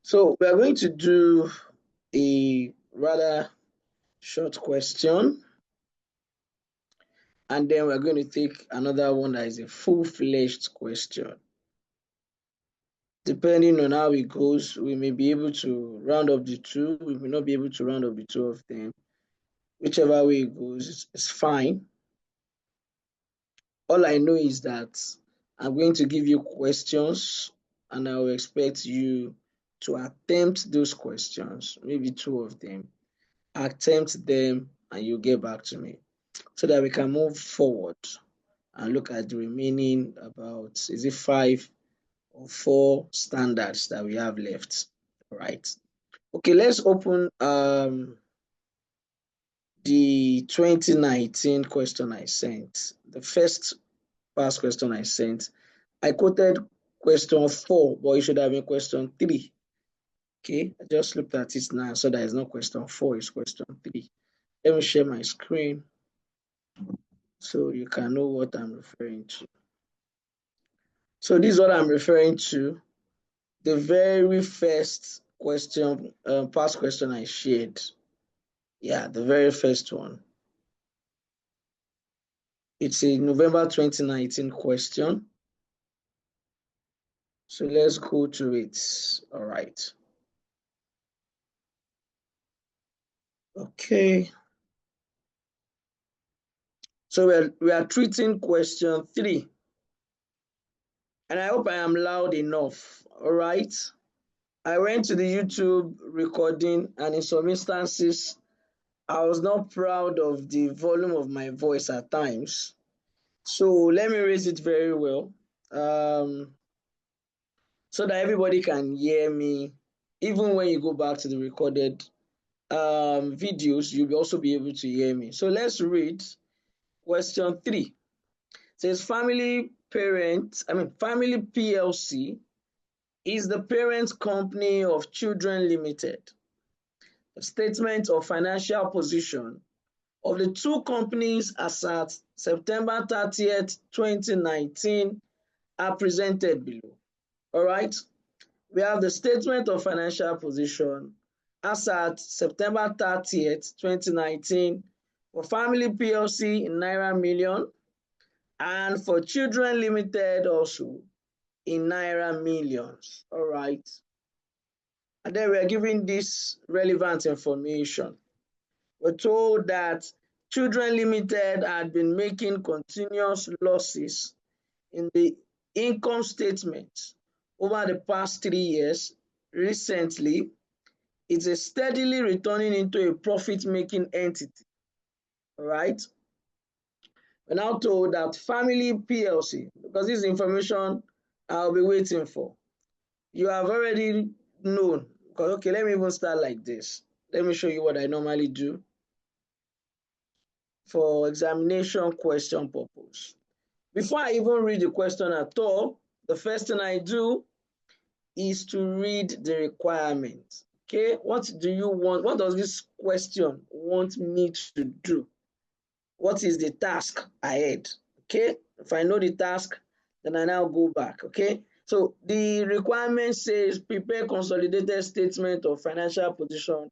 So we are going to do a rather short question, and then we're going to take another one that is a full-fledged question. Depending on how it goes, we may be able to round up the two, we may not be able to round up the two of them. Whichever way it goes, it's fine. All I know is that I'm going to give you questions, and I will expect you to attempt those questions, maybe two of them. Attempt them, and you get back to me so that we can move forward and look at the remaining about, is it 5 or 4 standards that we have left, right? Okay, let's open the 2019 question I sent, the first past question I sent. I quoted question 4, but it should have been question 3. Okay, I just looked at it now, so there is no question 4, it's question 3. Let me share my screen so you can know what I'm referring to. So this is what I'm referring to. The very first question, past question I shared. Yeah, the very first one. It's a November 2019 question. So let's go to it. All right. Okay. So we are treating question 3. And I hope I am loud enough. All right. I went to the YouTube recording, and in some instances, I was not proud of the volume of my voice at times. So let me raise it very well, so that everybody can hear me. Even when you go back to the recorded videos, you'll also be able to hear me. So let's read question 3. It says Family PLC is the parent company of Children Limited. The statement of financial position of the two companies as at September 30th, 2019 are presented below. All right. We have the statement of financial position as at September 30th, 2019 for Family PLC in Naira million and for Children Limited also in Naira millions. All right. And then we are giving this relevant information. We're told that Children Limited had been making continuous losses in the income statement over the past 3 years. Recently, it is steadily returning into a profit-making entity. All right. We're now told that Family PLC, because this is information I'll be waiting for. You have already known. Okay, let me even start like this. Let me show you what I normally do for examination question purpose. Before I even read the question at all, the first thing I do is to read the requirement. Okay, what do you want? What does this question want me to do? What is the task ahead? Okay, if I know the task, then I now go back. Okay, so the requirement says prepare consolidated statement of financial position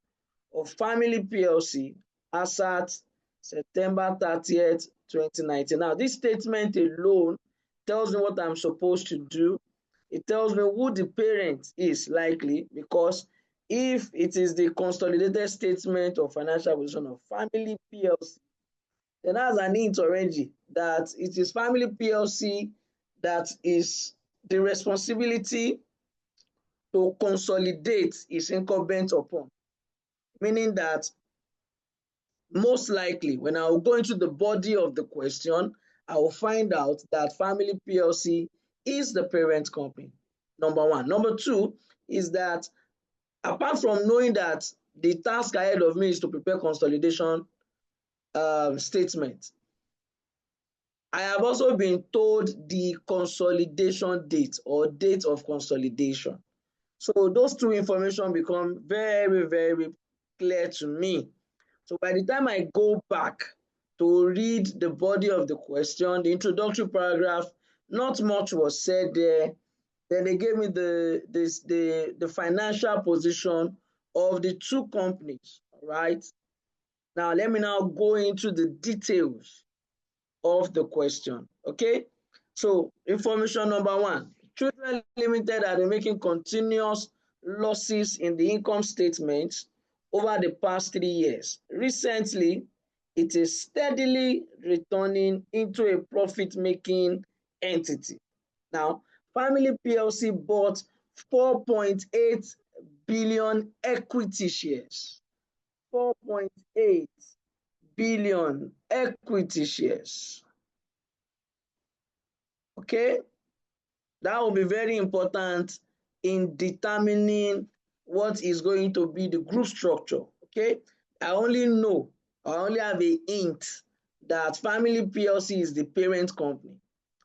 of Family PLC as at September 30th, 2019. Now, this statement alone tells me what I'm supposed to do. It tells me who the parent is likely, because if it is the consolidated statement of financial position of Family PLC, then that's an hint already that it is Family PLC that is the responsibility to consolidate is incumbent upon. Meaning that most likely, when I will go into the body of the question, I will find out that Family PLC is the parent company, number one. Number two is that apart from knowing that the task ahead of me is to prepare consolidation statement, I have also been told the consolidation date or date of consolidation. So those two information become very, very clear to me. So by the time I go back to read the body of the question, the introductory paragraph, not much was said there. Then they gave me the financial position of the two companies. All right. Now let me now go into the details of the question. Okay. So information number one, Children Limited are making continuous losses in the income statement over the past 3 years. Recently, it is steadily returning into a profit-making entity. Now, Family PLC bought 4.8 billion equity shares. 4.8 billion equity shares. Okay, that will be very important in determining what is going to be the group structure. Okay, I only have a hint that Family PLC is the parent company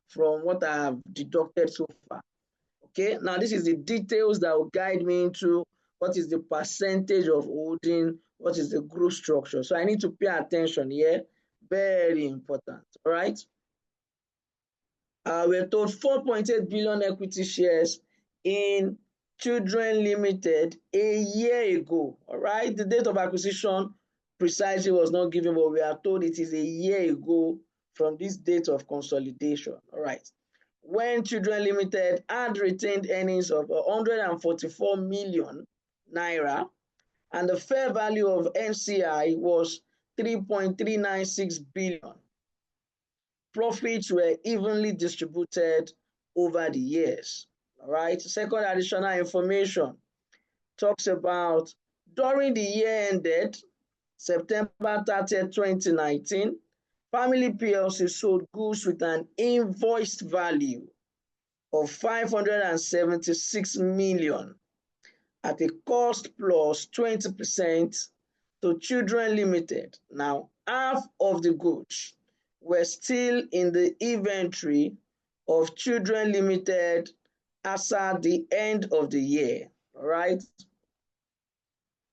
from what I have deducted so far. Okay, now this is the details that will guide me into what is the percentage of holding, what is the group structure. So I need to pay attention here. Very important. All right. We're told 4.8 billion equity shares in Children Limited a year ago. All right. The date of acquisition precisely was not given, but we are told it is a year ago from this date of consolidation. All right. When Children Limited had retained earnings of 144 million naira and the fair value of NCI was 3.396 billion. Profits were evenly distributed over the years. All right. Second additional information talks about during the year ended September 30th, 2019, Family PLC sold goods with an invoiced value of 576 million at a cost plus 20% to Children Limited. Now, half of the goods were still in the inventory of Children Limited as at the end of the year. All right.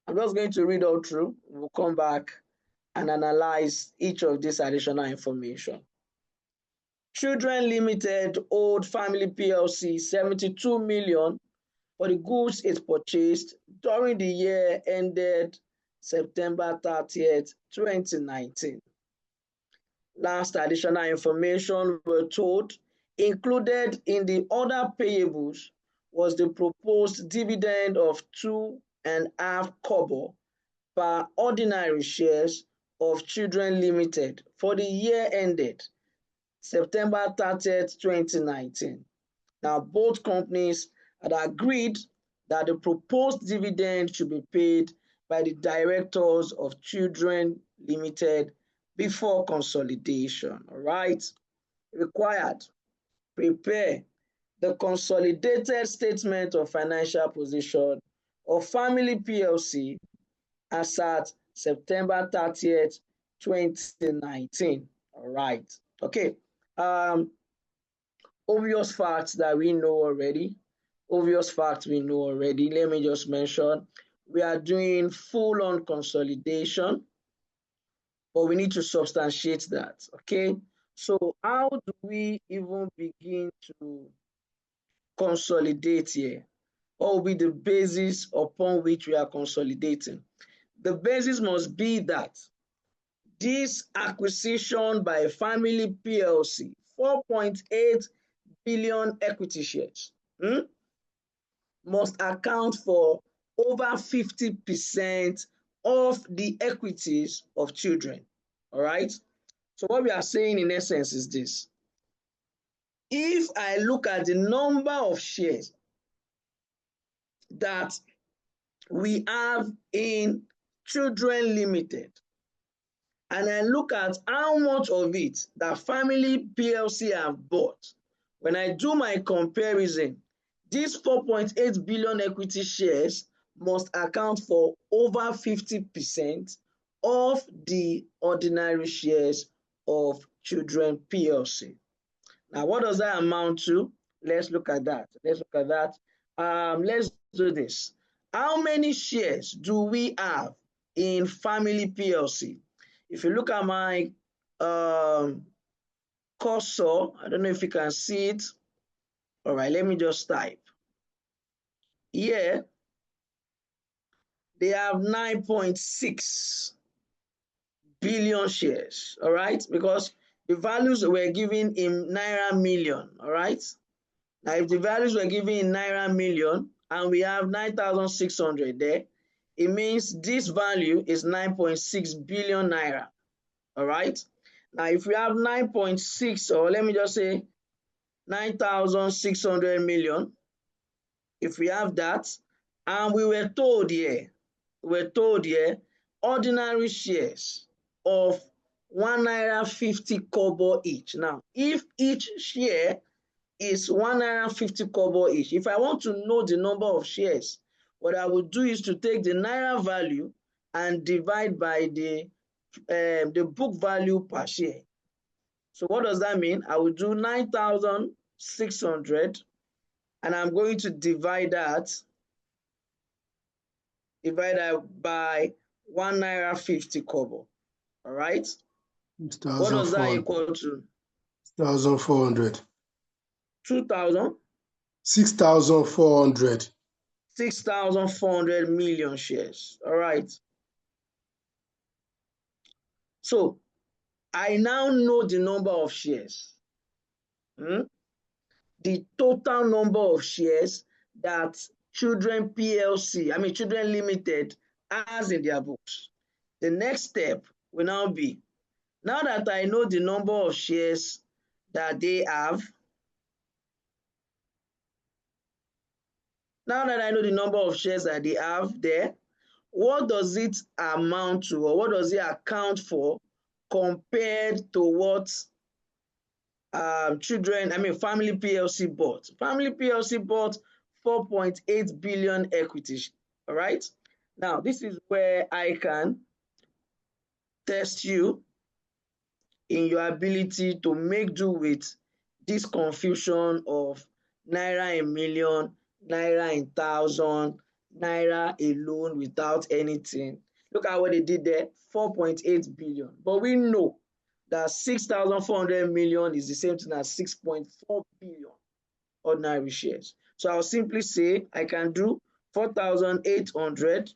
I'm just going to read all through. We'll come back and analyze each of these additional information. Children Limited owed Family PLC 72 million for the goods it purchased during the year ended September 30th, 2019. Last additional information we're told included in the other payables was the proposed dividend of 2.5 kobo per ordinary shares of Children Limited for the year ended September 30th, 2019. Now, both companies had agreed that the proposed dividend should be paid by the directors of Children Limited before consolidation. All right. Required. Prepare the consolidated statement of financial position of Family PLC as at September 30th, 2019. All right. Okay. Obvious facts that we know already. Obvious facts we know already. Let me just mention, we are doing full-on consolidation, but we need to substantiate that. Okay. So how do we even begin to consolidate here? What will be the basis upon which we are consolidating? The basis must be that this acquisition by Family PLC, 4.8 billion equity shares, must account for over 50% of the equities of children. All right. So what we are saying in essence is this. If I look at the number of shares that we have in Children Limited, and I look at how much of it that Family PLC have bought, when I do my comparison, these 4.8 billion equity shares must account for over 50% of the ordinary shares of Children PLC. Now, what does that amount to? Let's look at that. Let's do this. How many shares do we have in Family PLC? If you look at my cursor, I don't know if you can see it. All right, let me just type. Here, they have 9.6 billion shares, all right? Because the values were given in Naira million, all right? Now, if the values were given in Naira million and we have 9,600 there, it means this value is 9.6 billion Naira, all right? Now, if we have 9.6, or let me just say 9,600 million, if we have that, and we were told here, ordinary shares of 1 naira 50 kobo each. Now, if each share is 1 naira 50 kobo each, if I want to know the number of shares, what I would do is to take the naira value and divide by the book value per share. So what does that mean? I will do 9,600 and I'm going to divide that by 1 naira 50 kobo. All right. What does that equal to? 6,400. 2,000? 6,400. 6,400 million shares. All right. So I now know the number of shares. The total number of shares that Children PLC, Children Limited, has in their books. The next step will now be, now that I know the number of shares that they have, there, what does it amount to, or what does it account for compared to what Family PLC bought? Family PLC bought 4.8 billion equities. All right. Now, this is where I can test you in your ability to make do with this confusion of naira in million, naira in thousand, naira alone without anything. Look at what they did there, 4.8 billion. But we know that 6,400 million is the same thing as 6.4 billion ordinary shares. So I'll simply say I can do 4,800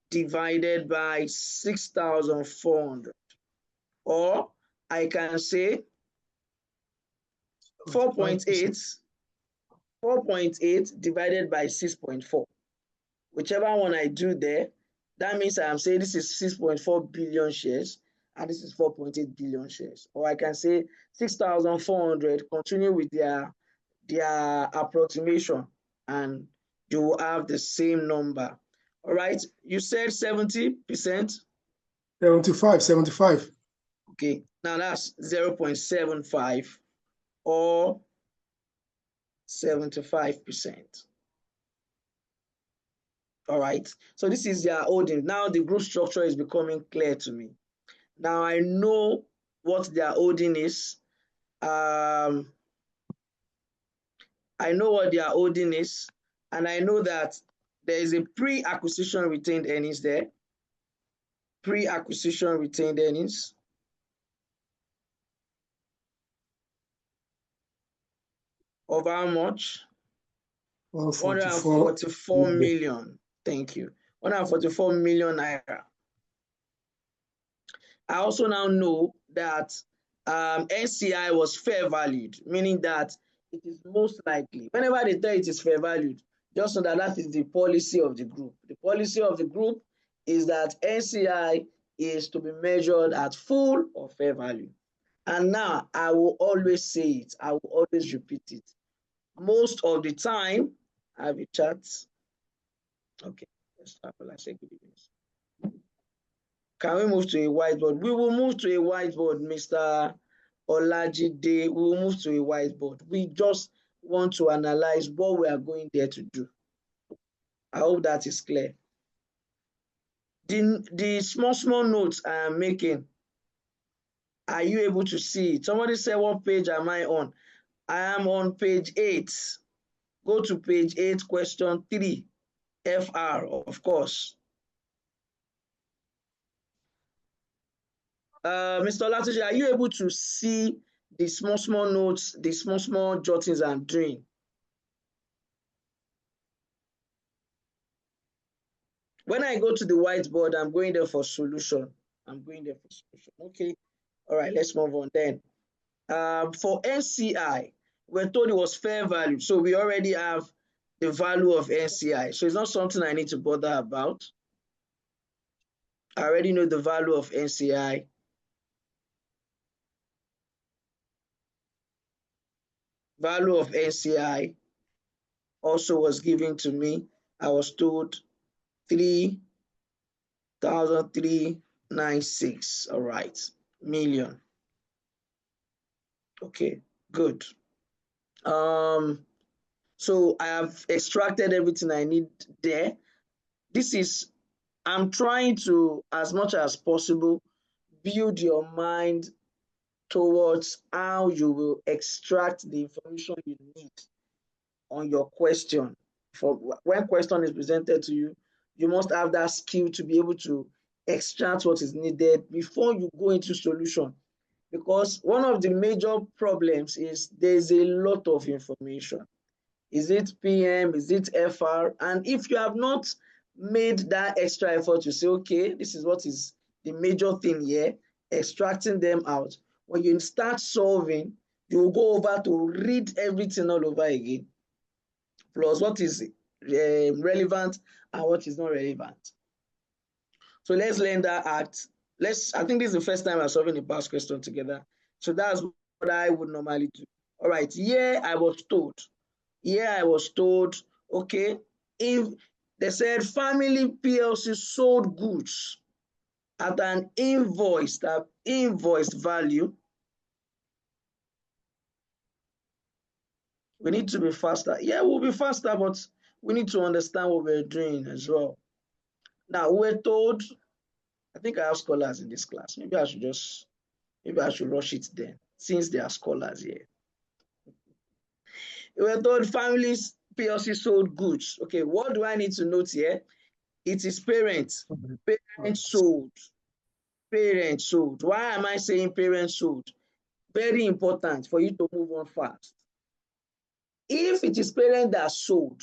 divided by 6,400. Or I can say 4.8 divided by 6.4. Whichever one I do there, that means I am saying this is 6.4 billion shares and this is 4.8 billion shares. Or I can say 6,400, continue with their approximation, and you will have the same number. All right, you said 70%? 75. Okay, now that's 0.75 or 75%. All right, so this is their holding. Now the group structure is becoming clear to me. Now I know what their holding is. I know what their holding is, and I know that there is a pre-acquisition retained earnings there. Pre-acquisition retained earnings of how much? 144 million. Thank you. 144 million naira. I also now know that NCI was fair valued, meaning that it is most likely, whenever they tell it is fair valued, just know that that is the policy of the group. The policy of the group is that NCI is to be measured at full or fair value. And now I will always say it, I will always repeat it. Most of the time, I have a chat. Okay, let's start. I say good evening. Can we move to a whiteboard? We will move to a whiteboard, Mr. Olajide. We will move to a whiteboard. We just want to analyze what we are going there to do. I hope that is clear. The small notes I am making, are you able to see it? Somebody said, what page am I on? I am on page 8. Go to page 8, question 3, FR, of course. Mr. Olatuji, are you able to see the small notes, the small jottings I'm doing? When I go to the whiteboard, I'm going there for solution. Okay. All right, let's move on then. For NCI, we're told it was fair value. So we already have the value of NCI. So it's not something I need to bother about. I already know the value of NCI. Value of NCI also was given to me. I was told 3,396. All right, million. Okay, good. So I have extracted everything I need there. I'm trying to, as much as possible, build your mind towards how you will extract the information you need on your question. For when question is presented to you, you must have that skill to be able to extract what is needed before you go into solution. Because one of the major problems is there's a lot of information. Is it PM? Is it FR? And if you have not made that extra effort to say, okay, this is what is the major thing here, extracting them out. When you start solving, you will go over to read everything all over again, plus what is relevant and what is not relevant. So let's learn that act. I think this is the first time we're solving the past question together. So that's what I would normally do. All right, here I was told, okay, if they said family PLC sold goods at an invoiced value, we need to be faster. Yeah, we'll be faster, but we need to understand what we're doing as well. Now, we're told, I think I have scholars in this class. Maybe I should rush it then, since there are scholars here. We're told families PLC sold goods. Okay, what do I need to note here? It is parents. Parents sold. Parents sold. Why am I saying parents sold? Very important for you to move on fast. If it is parents that sold,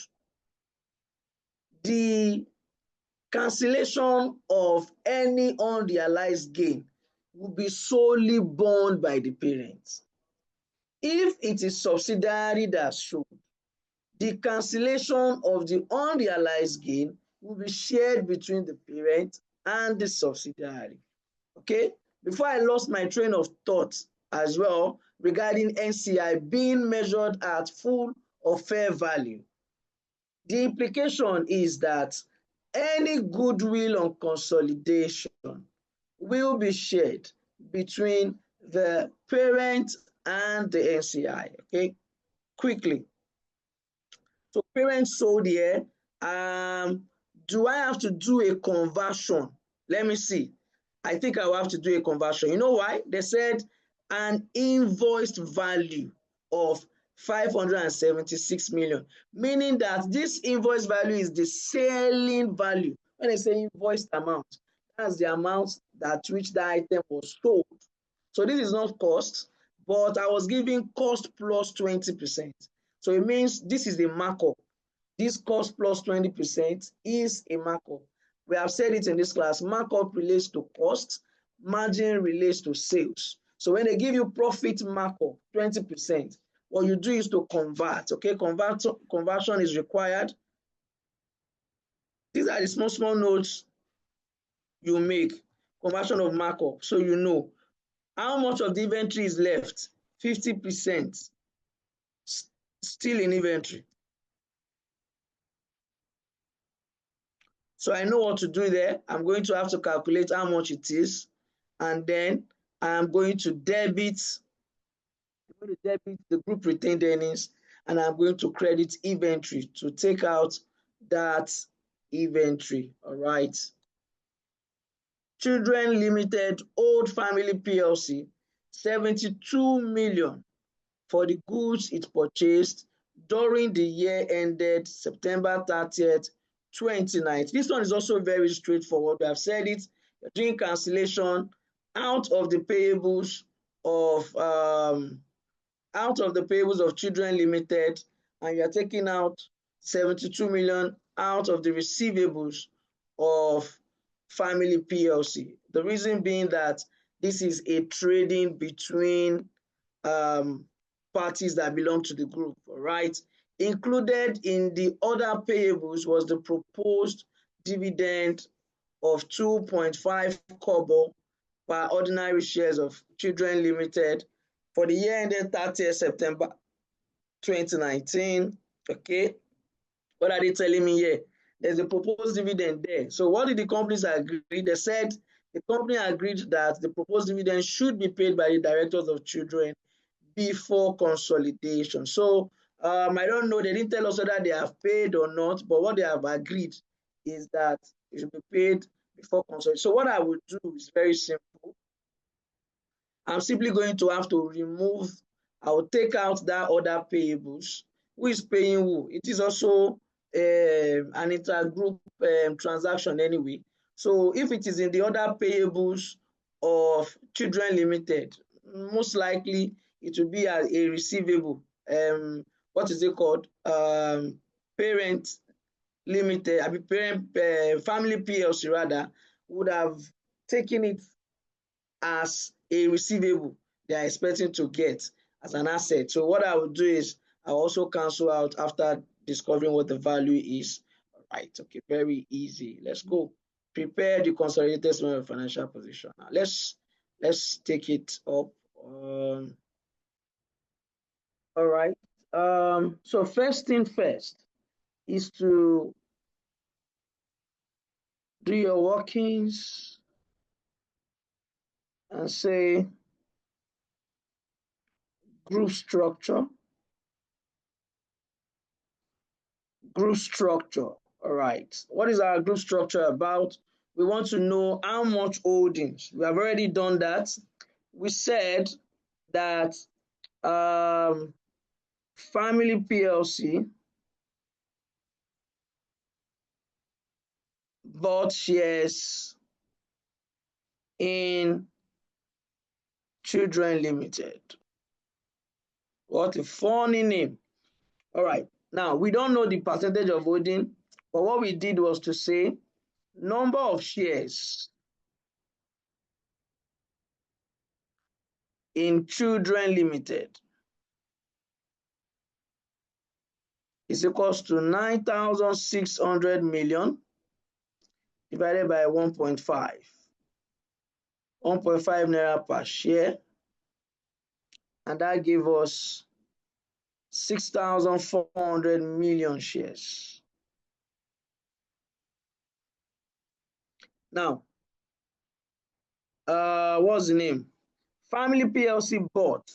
the cancellation of any unrealized gain will be solely borne by the parents. If it is subsidiary that sold, the cancellation of the unrealized gain will be shared between the parent and the subsidiary. Okay, before I lost my train of thought as well regarding NCI being measured at full or fair value, the implication is that any goodwill on consolidation will be shared between the parent and the NCI. Okay, quickly. So parents sold here. Do I have to do a conversion? Let me see. I think I will have to do a conversion. You know why? They said an invoiced value of 576 million, meaning that this invoice value is the selling value. When I say invoiced amount, that's the amount at which the item was sold. So this is not cost, but I was giving cost plus 20%. So it means this is the markup. This cost plus 20% is a markup. We have said it in this class, markup relates to cost, margin relates to sales. So when they give you profit markup, 20%, what you do is to convert, okay? Conversion is required. These are the small notes you make, conversion of markup, so you know how much of the inventory is left. 50% still in inventory. So I know what to do there. I'm going to have to calculate how much it is, and then I'm going to debit the group retained earnings, and I'm going to credit inventory to take out that inventory. All right. Children Limited Old Family PLC, 72 million for the goods it purchased during the year ended September 30th, 2019. This one is also very straightforward. We have said it. You're doing cancellation out of the payables of Children Limited, and you're taking out 72 million out of the receivables of Family PLC. The reason being that this is a trading between parties that belong to the group, all right? Included in the other payables was the proposed dividend of 2.5 kobo per ordinary shares of Children Limited for the year ended 30th September 2019. Okay, what are they telling me here? There's a proposed dividend there. So what did the companies agree? They said the company agreed that the proposed dividend should be paid by the directors of children before consolidation. So I don't know, they didn't tell us whether they have paid or not, but what they have agreed is that it should be paid before consolidation. So what I would do is very simple. I'm simply going to have to remove, I will take out that other payables. Who is paying who? It is also an intergroup transaction anyway. So if it is in the other payables of Children Limited, most likely it will be a receivable. What is it called? Parent Limited, I mean parent Family PLC rather, would have taken it as a receivable they are expecting to get as an asset. So what I will do is I'll also cancel out after discovering what the value is. All right, okay, very easy. Let's go. Prepare the consolidated statement of financial position. Now let's take it up. All right. So first thing first is to do your workings and say group structure. Group structure. All right. What is our group structure about? We want to know how much holdings. We have already done that. We said that Family PLC bought shares in Children Limited. What a funny name. All right. Now, we don't know the percentage of holding, but what we did was to say number of shares in Children Limited is equals to 9,600 million divided by 1.5. 1.5 naira per share, and that gave us 6,400 million shares. Now, what's the name? Family PLC bought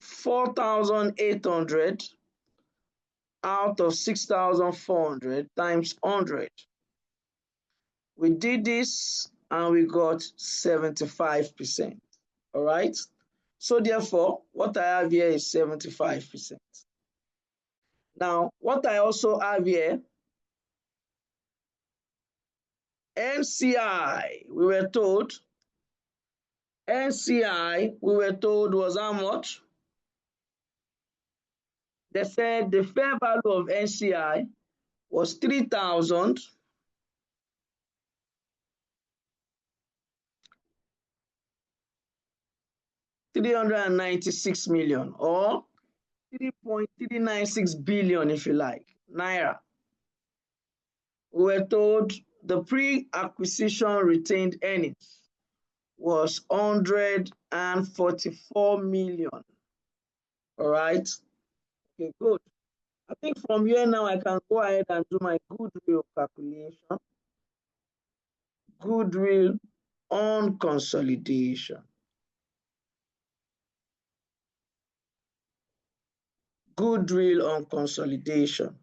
4,800 out of 6,400 times 100. We did this and we got 75%. All right. So therefore, what I have here is 75%. Now, what I also have here, NCI, we were told was how much? They said the fair value of NCI was 396 million, or 3.396 billion if you like, naira. We were told the pre-acquisition retained earnings was 144 million. All right. Okay, good. I think from here now I can go ahead and do my goodwill calculation. Goodwill on consolidation. Goodwill on consolidation.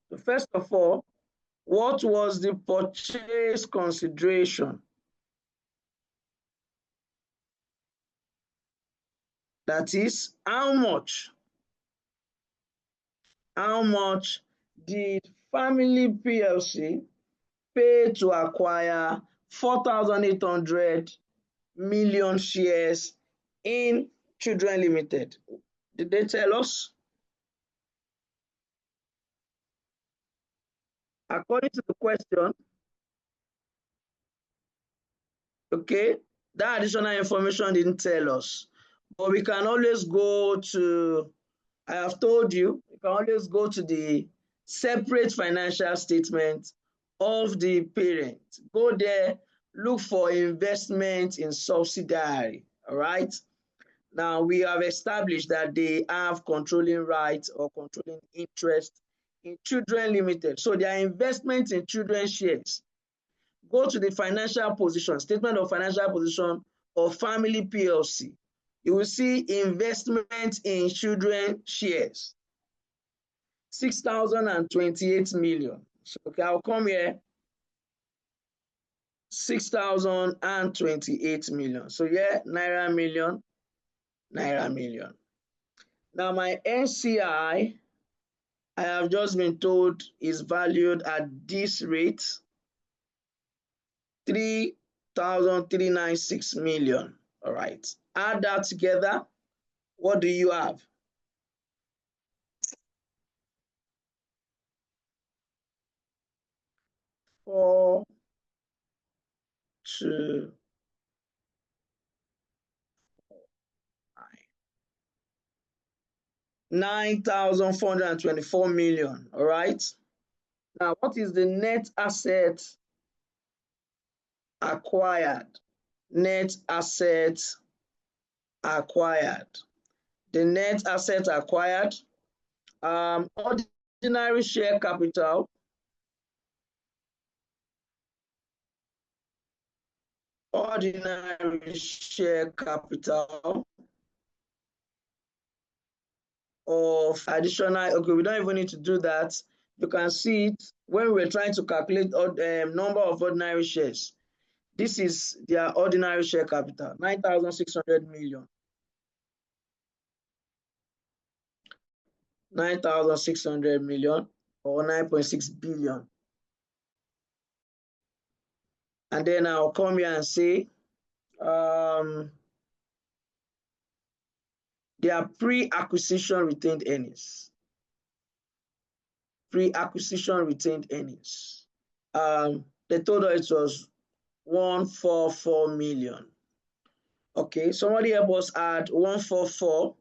So first of all, what was the purchase consideration? That is, how much did Family PLC pay to acquire 4,800 million shares in Children Limited? Did they tell us? According to the question, okay, that additional information didn't tell us, but we can always go to, I have told you, you can always go to the separate financial statement of the parent. Go there, look for investment in subsidiary, all right? Now, we have established that they have controlling rights or controlling interest in Children Limited. So their investment in children shares. Go to the financial position, statement of financial position of Family PLC. You will see investment in children shares, 6,028 million. So, okay, I'll come here, 6,028 million. So, yeah, Naira million, Naira million. Now, my NCI, I have just been told, is valued at this rate, 3,396 million. All right. Add that together. What do you have? Four, two, 9,424 million. All right. Now, what is the net asset acquired? Net asset acquired. The net asset acquired, ordinary share capital, ordinary share capital of additional, okay, we don't even need to do that. You can see it when we're trying to calculate number of ordinary shares. This is their ordinary share capital, 9,600 million. 9,600 million or 9.6 billion. And then I'll come here and say their pre-acquisition retained earnings. Pre-acquisition retained earnings. They told us it was 144 million. Okay, somebody help us add 144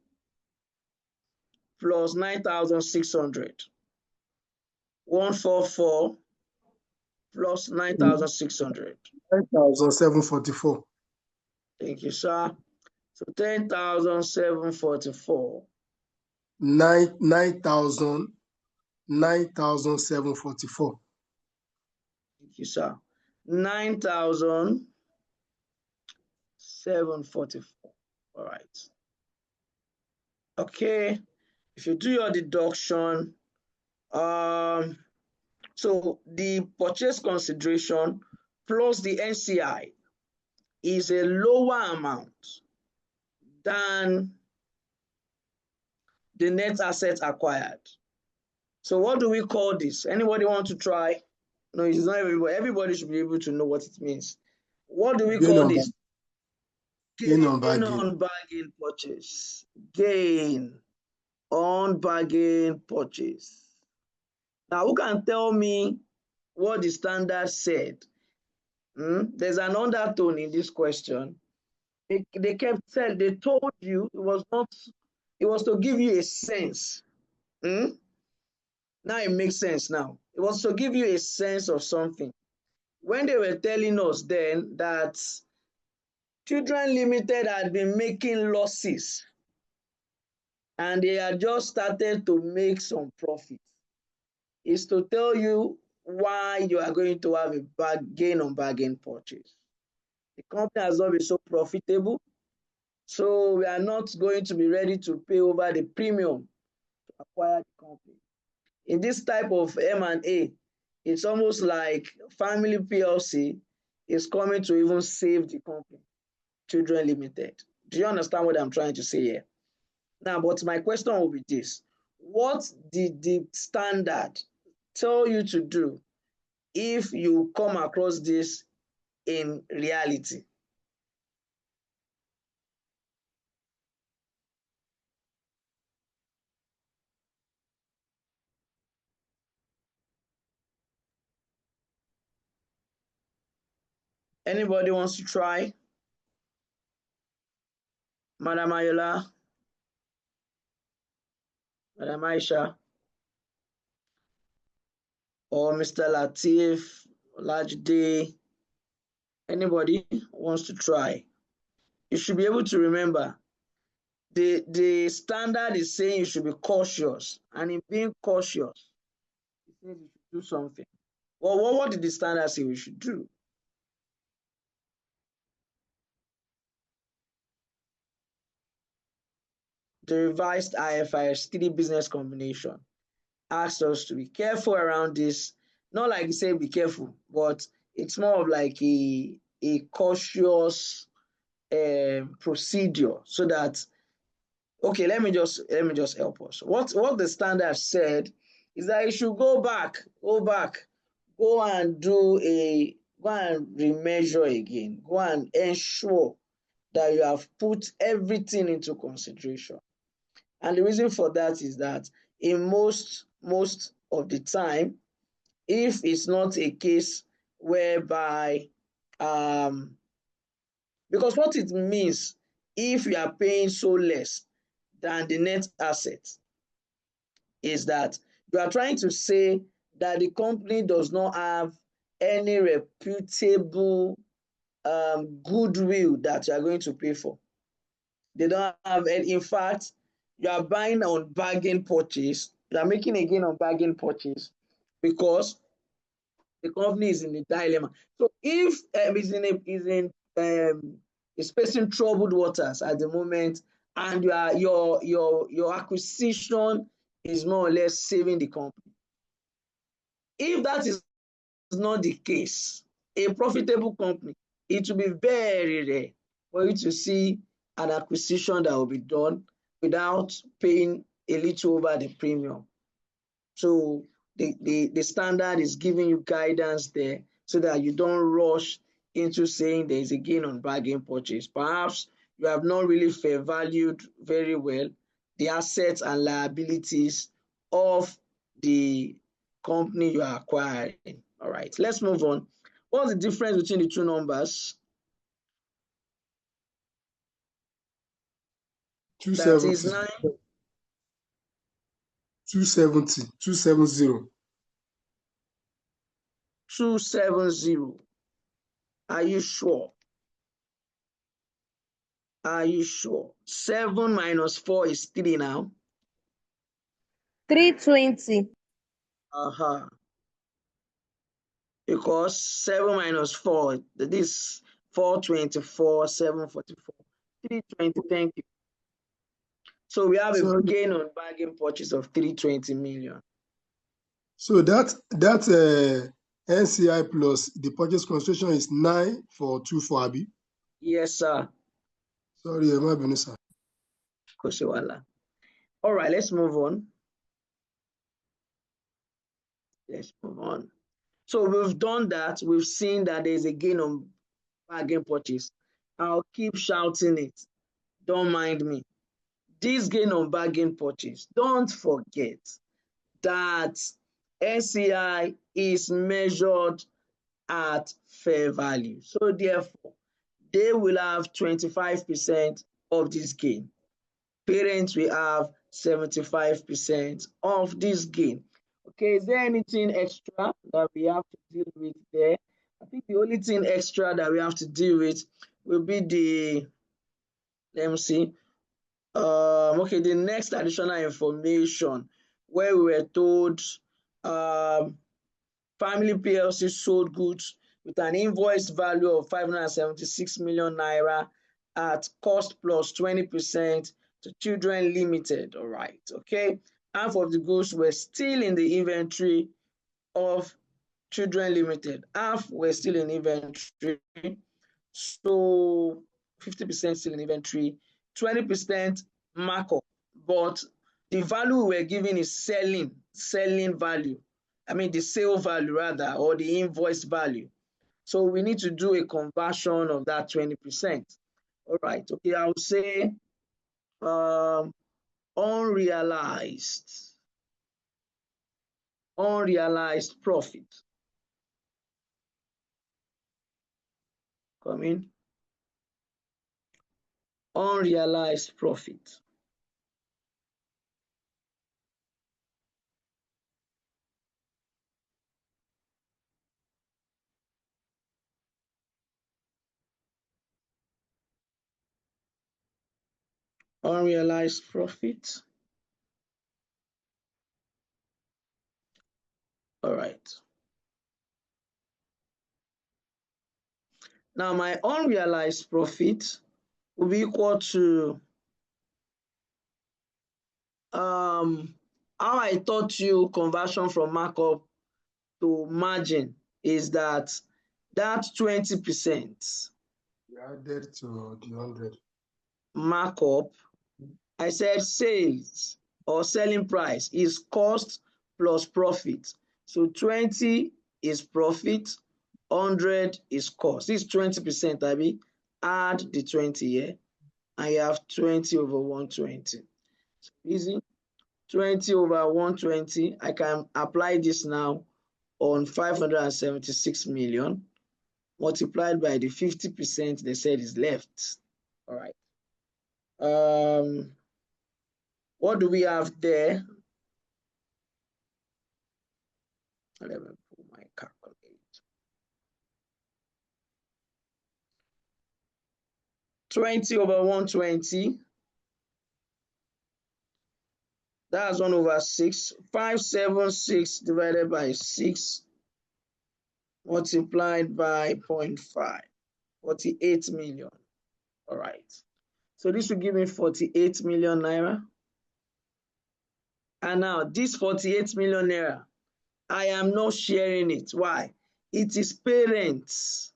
plus 9,600. 144 plus 9,600. 9,744. Thank you, sir. So 10,744. 9,744. Thank you, sir. 9,744. All right. Okay. If you do your deduction, so the purchase consideration plus the NCI is a lower amount than the net assets acquired. So what do we call this? Anybody want to try? No, it's not everybody. Everybody should be able to know what it means. What do we call this? Gain on Gain bargain. on bargain purchase. Gain on bargain purchase. Now, who can tell me what the standard said? There's an undertone in this question. They kept saying, they told you it was to give you a sense. Now it makes sense now. It was to give you a sense of something. When they were telling us then that Children Limited had been making losses and they had just started to make some profit, is to tell you why you are going to have a gain on bargain purchase. The company has not been so profitable, so we are not going to be ready to pay over the premium to acquire the company. In this type of M&A, it's almost like Family PLC is coming to even save the company, Children Limited. Do you understand what I'm trying to say here? Now, but my question will be this. What did the standard tell you to do if you come across this in reality? Anybody wants to try? Madam Ayola? Madam Aisha? Or Mr. Latif, Lajde? Anybody wants to try? You should be able to remember the standard is saying you should be cautious, and in being cautious, it says you should do something. Well, what did the standard say we should do? The revised IFRS 3 business combination asks us to be careful around this. Not like you say be careful, but it's more of like a cautious procedure, so that, okay, let me just help us. What the standard said is that you should go and go and remeasure again, go and ensure that you have put everything into consideration. And the reason for that is that in most of the time, if it's not a case whereby, because what it means, if you are paying so less than the net asset, is that you are trying to say that the company does not have any reputable goodwill that you are going to pay for. They don't have any. In fact, you are buying on bargain purchase. You are making a gain on bargain purchase because the company is in a dilemma. So if is facing troubled waters at the moment, and your acquisition is more or less saving the company. If that is not the case, a profitable company, it will be very rare for you to see an acquisition that will be done without paying a little over the premium. So the standard is giving you guidance there so that you don't rush into saying there is a gain on bargain purchase. Perhaps you have not really fair valued very well the assets and liabilities of the company you are acquiring. All right, let's move on. What's the difference between the two numbers? That is 9. 270. 270. Are you sure? Are you sure? 7 minus 4 is 3 now. 320. Because 7 minus 4, this 424, 744, 320. Thank you. So we have a gain on bargain purchase of 320 million. So that NCI plus the purchase consideration is 9,424, Abi? Yes, sir. Sorry, Emma Benusa. Koshiwala. All right, let's move on. Let's move on. So we've done that. We've seen that there's a gain on bargain purchase. I'll keep shouting it. Don't mind me. This gain on bargain purchase, don't forget that NCI is measured at fair value. So therefore, they will have 25% of this gain. Parents will have 75% of this gain. Okay, is there anything extra that we have to deal with there? I think the only thing extra that we have to deal with will be the, let me see, okay, the next additional information where we were told Family PLC sold goods with an invoice value of 576 million naira at cost plus 20% to Children Limited. All right, okay. Half of the goods were still in the inventory of Children Limited. Half were still in inventory. So 50% still in inventory, 20% markup. But the value we're giving is selling value. I mean, the sale value rather, or the invoice value. So we need to do a conversion of that 20%. All right, okay, I'll say unrealized profit. coming. Unrealized profit. Unrealized profit. All right. Now my unrealized profit will be equal to how I taught you conversion from markup to margin is that 20% Added to the 100. markup, I said sales or selling price is cost plus profit. So 20 is profit, 100 is cost. This is 20%, Abi. Add the 20 here, and you have 20 over 120. Easy. 20 over 120, I can apply this now on 576 million multiplied by the 50% they said is left. All right. What do we have there? Let me pull my calculator. Twenty over 120. That's 1 over 6. 576 divided by 6 multiplied by 0.5. 48 million. All right. So this will give me 48 million naira. And now this 48 million naira, I am not sharing it. Why? It is parents.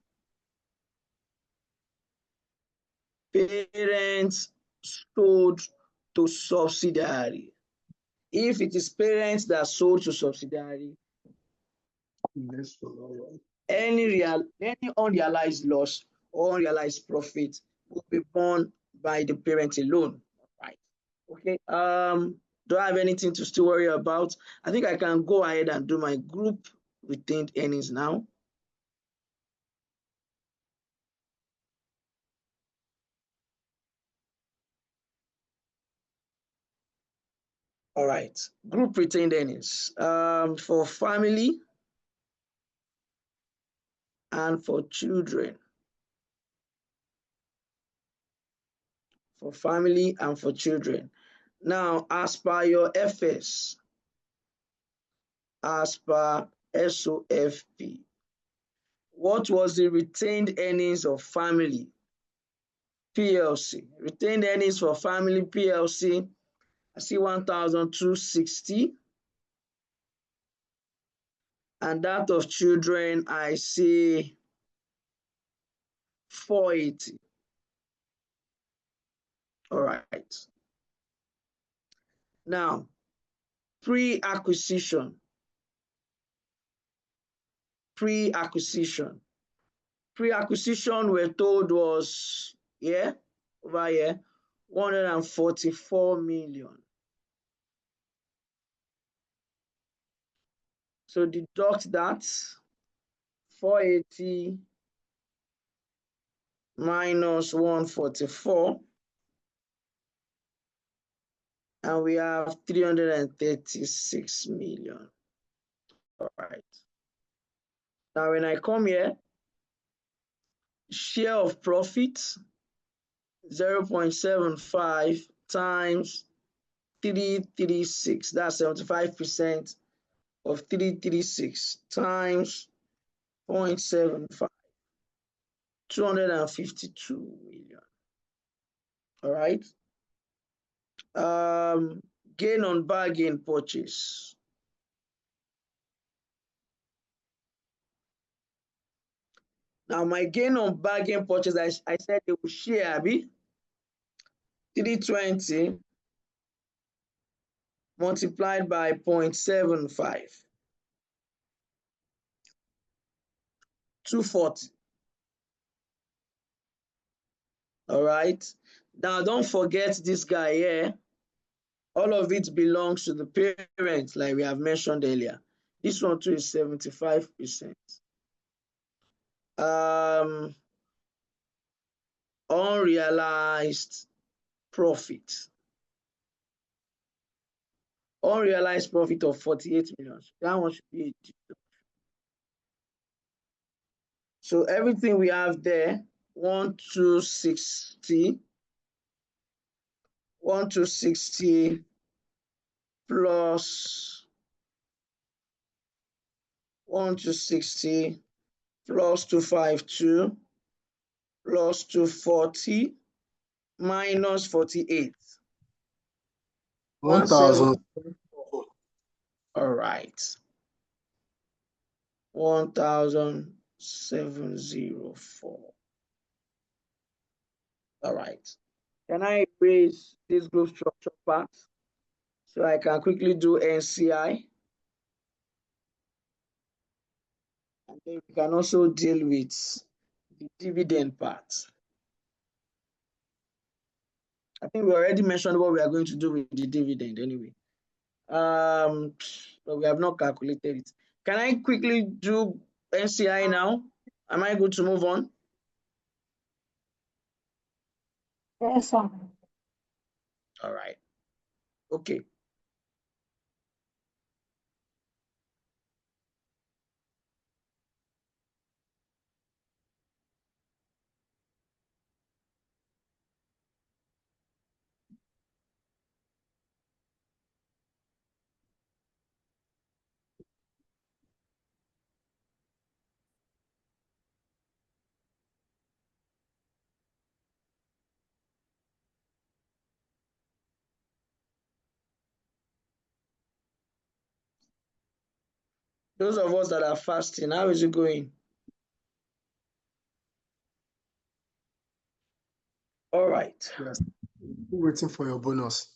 Parents sold to subsidiary. If it is parents that sold to subsidiary, any unrealized loss or unrealized profit will be borne by the parent alone. Right. Okay. Do I have anything to still worry about? I think I can go ahead and do my group retained earnings now. All right, group retained earnings for family and for children. For family and for children. Now, as per your FS, as per SOFP, what was the retained earnings of family PLC? Retained earnings for family PLC, I see 1,260. And that of children, I see 480. All right. Now, pre-acquisition. Pre-acquisition, we're told was over here 144 million. So deduct that 480 minus 144, and we have 336 million. All right. Now when I come here, share of profit 0.75 times 336, that's 75% of 336 times 0.75, 252 million. All right. Gain on bargain purchase. Now my gain on bargain purchase, I said they will share, Abi. 320 multiplied by 0.75. 240. All right. Now don't forget this guy here. All of it belongs to the parent, like we have mentioned earlier. This one too is 75%. unrealized profit. Unrealized profit of 48 million. That one should be a deduction. So everything we have there, 1260 plus 1260 plus 252 plus 240 minus 48. 1,000. All right. 1,704. All right. Can I erase this group structure part so I can quickly do NCI? And then we can also deal with the dividend part. I think we already mentioned what we are going to do with the dividend anyway. But we have not calculated it. Can I quickly do NCI now? Am I good to move on? Yes, sir. All right. Okay. Those of us that are fasting, how is it going? All right. Yes. We're waiting for your bonus.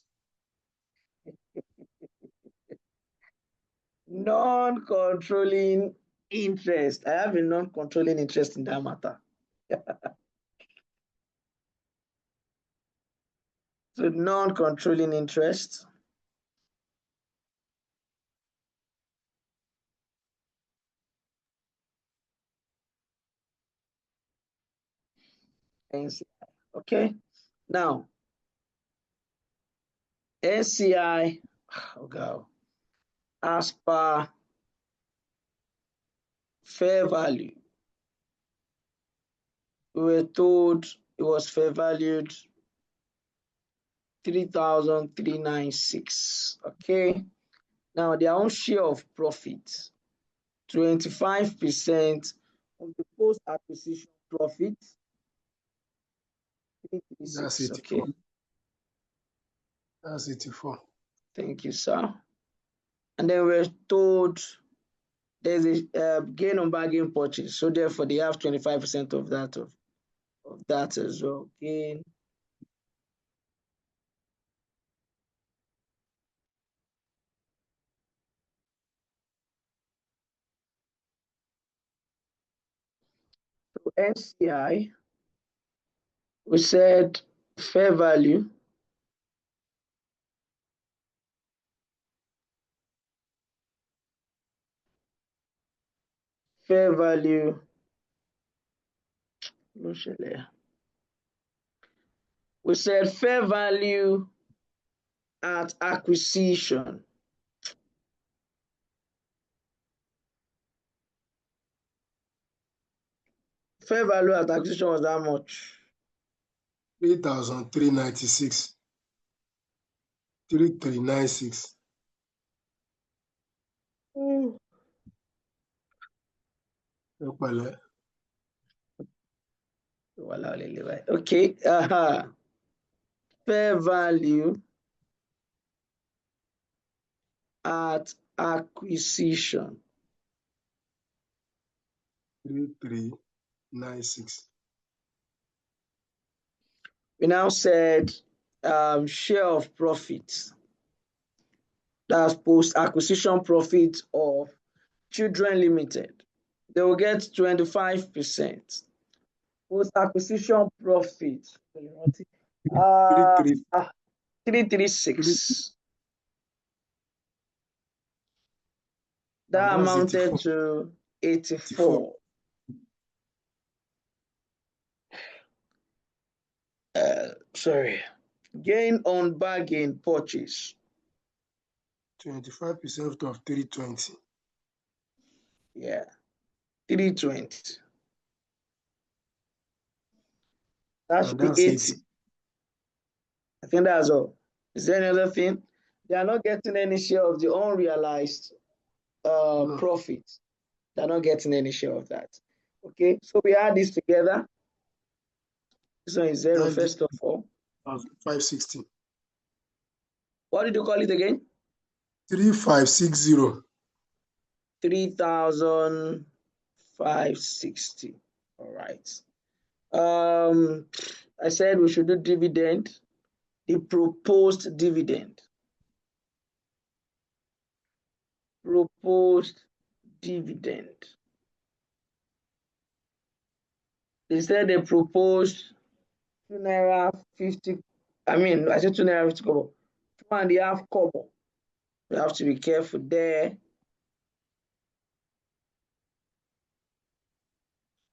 Non-controlling interest. I have a non-controlling interest in that matter. So non-controlling interest. NCI. Okay. Now, NCI, oh God, as per fair value, we were told it was fair valued 3,396. Okay. Now, their own share of profit, 25% of the post-acquisition profit, 336. That's 84. Okay. That's 84. Thank you, sir. And then we're told there's a gain on bargain purchase. So therefore, they have 25% of that of that as well. Gain. So NCI, we said fair value. Fair value. We said fair value at acquisition. Fair value at acquisition was how much? 3,396. 3,396. Okay. Fair value at acquisition. 3,396. We now said share of profit. That's post-acquisition profit of Children Limited. They will get 25%. Post-acquisition profit. 336. That amounted to 84. Sorry. Gain on bargain purchase. 25% of 320. Yeah. 320. That should And be that's 80. 80. I think that's all. Is there any other thing? They are not getting any share of the unrealized No, profit. They're not getting any share of that. Okay, so we add this together. This one is zero, that gives first of all. 560. What did you call it again? 3560. 3,560. All right. I said we should do dividend. The proposed dividend. Proposed dividend. They said they proposed 2 naira 50. I mean, I said 2 naira 50 kobo. 2.5 kobo. You have to be careful there.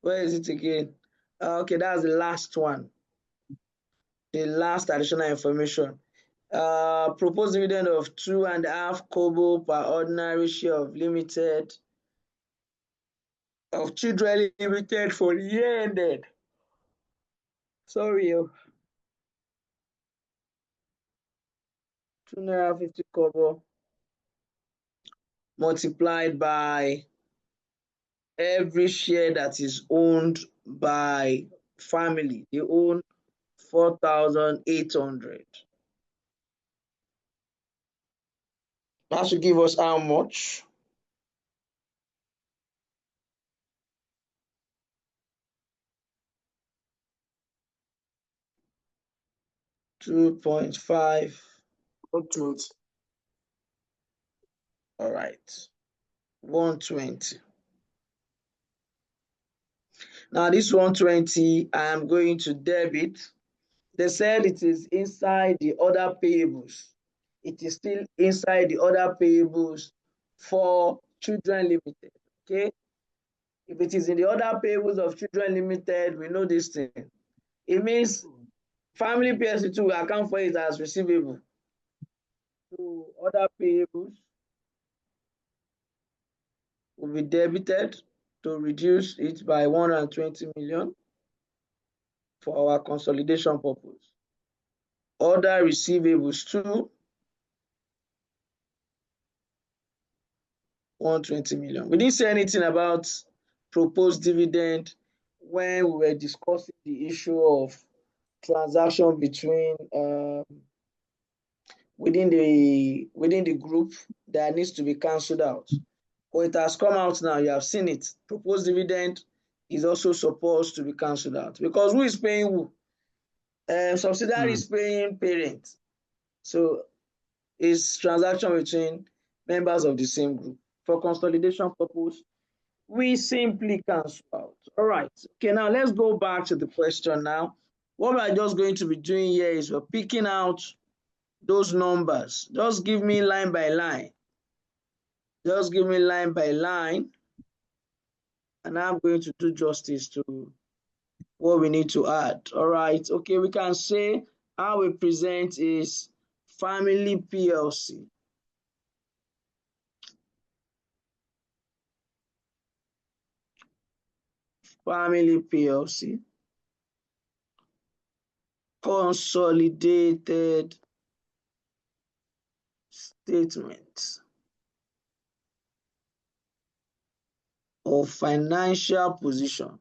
Where is it again? Okay, that's the last one. The last additional information. Proposed dividend of 2.5 kobo per ordinary share of limited of Children Limited for the year ended. Sorry, 2.50 kobo multiplied by every share that is owned by family. They own 4,800. That should give us how much? $2.5. 120. All right. 120. Now this 120, I am going to debit. They said it is inside the other payables. It is still inside the other payables for Children Limited. Okay. If it is in the other payables of Children Limited, we know this thing. It means family PSC2 will account for it as receivable. So other payables will be debited to reduce it by 120 million for our consolidation purpose. Other receivables too, 120 million. We didn't say anything about proposed dividend when we were discussing the issue of transaction between within the group that needs to be cancelled out. But it has come out now, you have seen it. Proposed dividend is also supposed to be cancelled out because who is paying who? Subsidiary is paying parent. So it's transaction between members of the same group. For consolidation purpose, we simply cancel out. All right. Okay, now let's go back to the question now. What we're just going to be doing here is we're picking out those numbers. Just give me line by line. Just give me line by line. And I'm going to do justice to what we need to add. All right. Okay, we can say how we present is Family PLC. Family PLC. Consolidated statement of financial position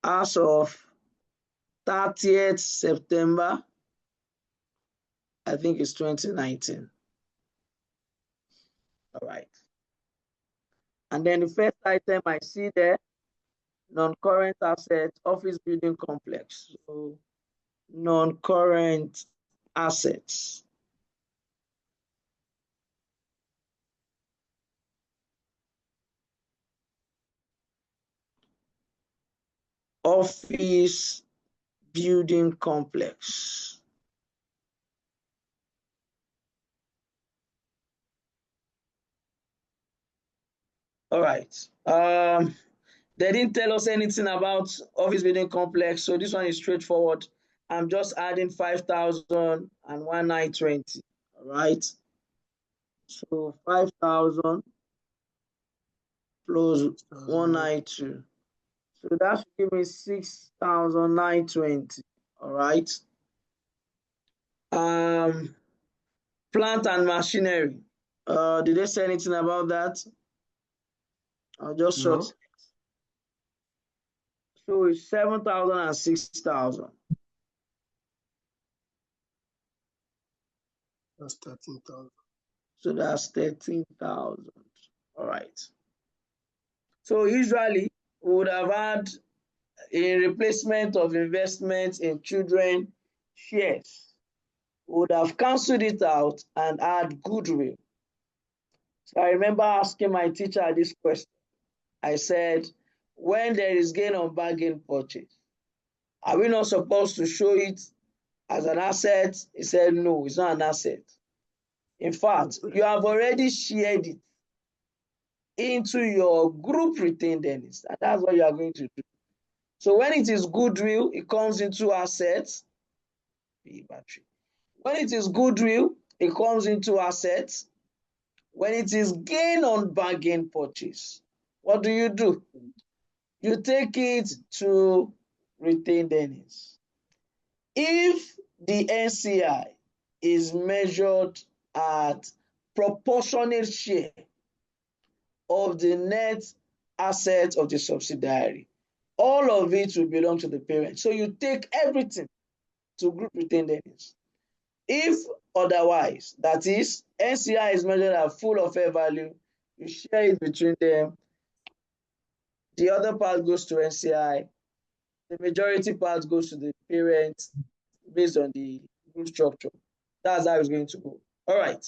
as of 30th September, I think it's 2019. All right. And then the first item I see there, non-current assets, office building complex. So non-current assets. Office building complex. All right. They didn't tell us anything about office building complex, so this one is straightforward. I'm just adding 5,000 and 1,920. All right. So 5,000 plus 192. So that should give me 6,920. All right. Plant and machinery. Did they say anything about that? I'll just short. No. So it's 7,000 and 6,000. That's 13,000. So that's 13,000. All right. So usually we would have had in replacement of investments in children shares, we would have cancelled it out and add goodwill. So I remember asking my teacher this question. I said, when there is gain on bargain purchase, are we not supposed to show it as an asset? He said, no, it's not an asset. In fact, you have already shared it into your group retained earnings, and that's what you are going to do. So when it is goodwill, it comes into assets. When it is goodwill, it comes into assets. When it is gain on bargain purchase, what do? You take it to retained earnings. If the NCI is measured at proportionate share of the net assets of the subsidiary, all of it will belong to the parent. So you take everything to group retained earnings. If otherwise, that is, NCI is measured at full or fair value, you share it between them. The other part goes to NCI. The majority part goes to the parent based on the group structure. That's how it's going to go. All right.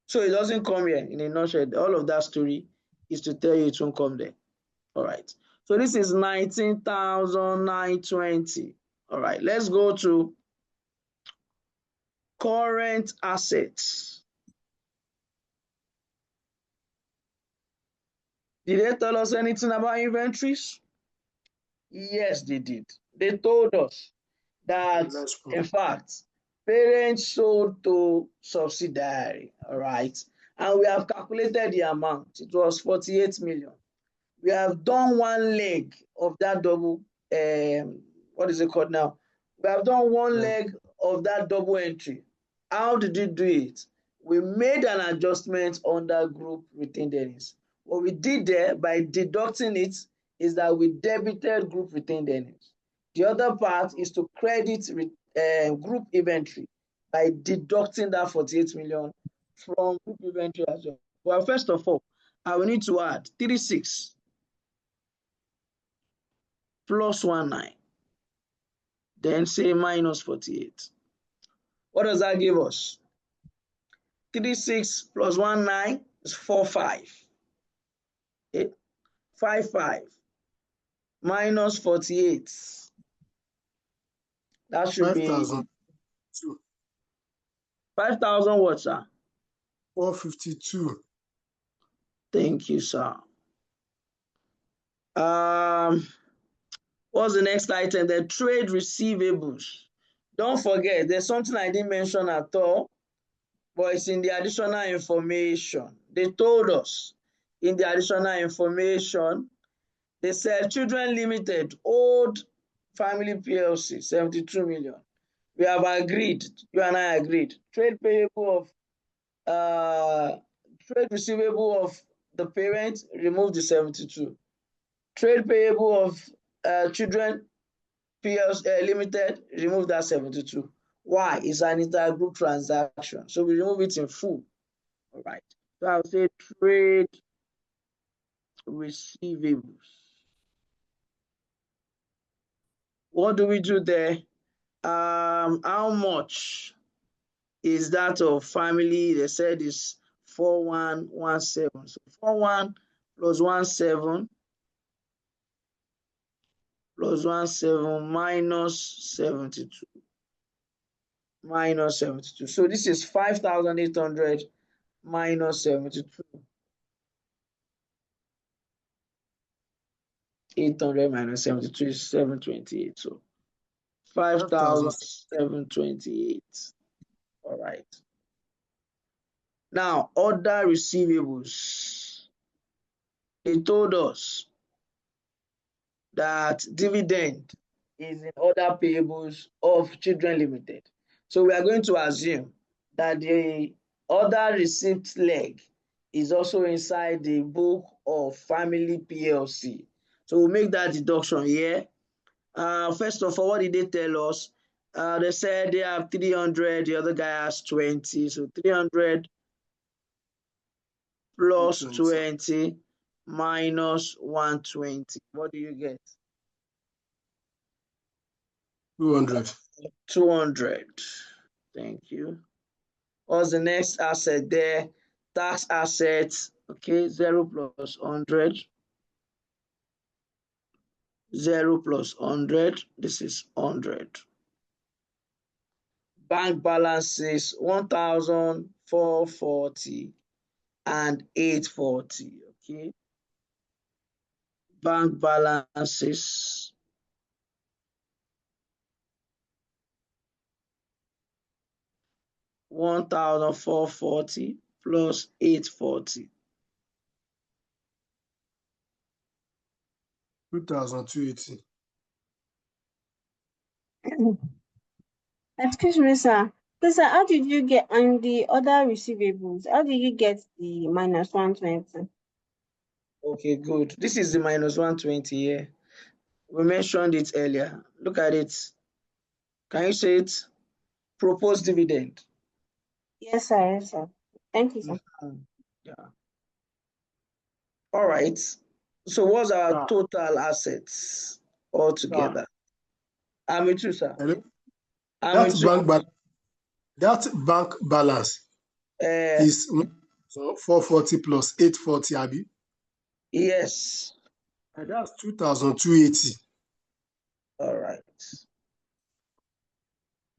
So it doesn't come here in a nutshell. All of that story is to tell you it won't come there. All right. So this is 19,920. All right. Let's go to current assets. Did they tell us anything about inventories? Yes, they did. They told us that, in fact, parents sold to subsidiary, all right? And we have calculated the amount. It was 48 million. We have done one leg of that double, what is it called now? We have done one leg of that double entry. How did we do it? We made an adjustment under group retained earnings. What we did there by deducting it is that we debited group retained earnings. The other part is to credit group inventory by deducting that 48 million from group inventory as well. Well, first of all, I will need to add 36 plus 19, then say minus 48. What does that give us? 36 plus 19 is 45. Okay. 55 minus 48. That should 5,000. be 5,000 what, sir? 452. Thank you, sir. What's the next item? The trade receivables. Don't forget, there's something I didn't mention at all, but it's in the additional information. They told us in the additional information, they said Children Limited, Old Family PLC, 72 million. We have agreed, you and I agreed, trade receivable of the parent, remove the 72. Trade payable of Children PLC Limited, remove that 72. Why? It's an intergroup transaction. So we remove it in full. All right. So I'll say trade receivables. What do we do there? How much is that of family? They said it's 4117. So 41 plus 17 plus 17 minus 72. Minus 72. So this is 5,800 minus 72. 800 minus 72 is 728. So 5,000. 5,728. All right. Now, other receivables. They told us that dividend is in other payables of Children Limited. So we are going to assume that the other receipt leg is also inside the book of Family PLC. So we'll make that deduction here. First of all, what did they tell us? They said they have 300, the other guy has 20. So 300 plus 20 minus 120. What do you get? 200. 200. Thank you. What's the next asset there? Tax assets. Okay, 0 plus 100. 0 plus 100. This is 100. Bank balances 1,440 and 840. Okay. Bank balances 1,440 plus 840. 2,280. Excuse me, sir. Please, sir, how did you get on the other receivables? How did you get the minus 120? Okay, good. This is the minus 120 here. We mentioned it earlier. Look at it. Can you say it? Proposed dividend. Yes, sir. Yes, sir. Thank you, sir. Yeah. All right. So what's our Ah, total assets altogether? I'm with you, sir. hello? I'm That with you. bank balance is 440 plus 840, Abi. Yes. And that's 2,280. All right.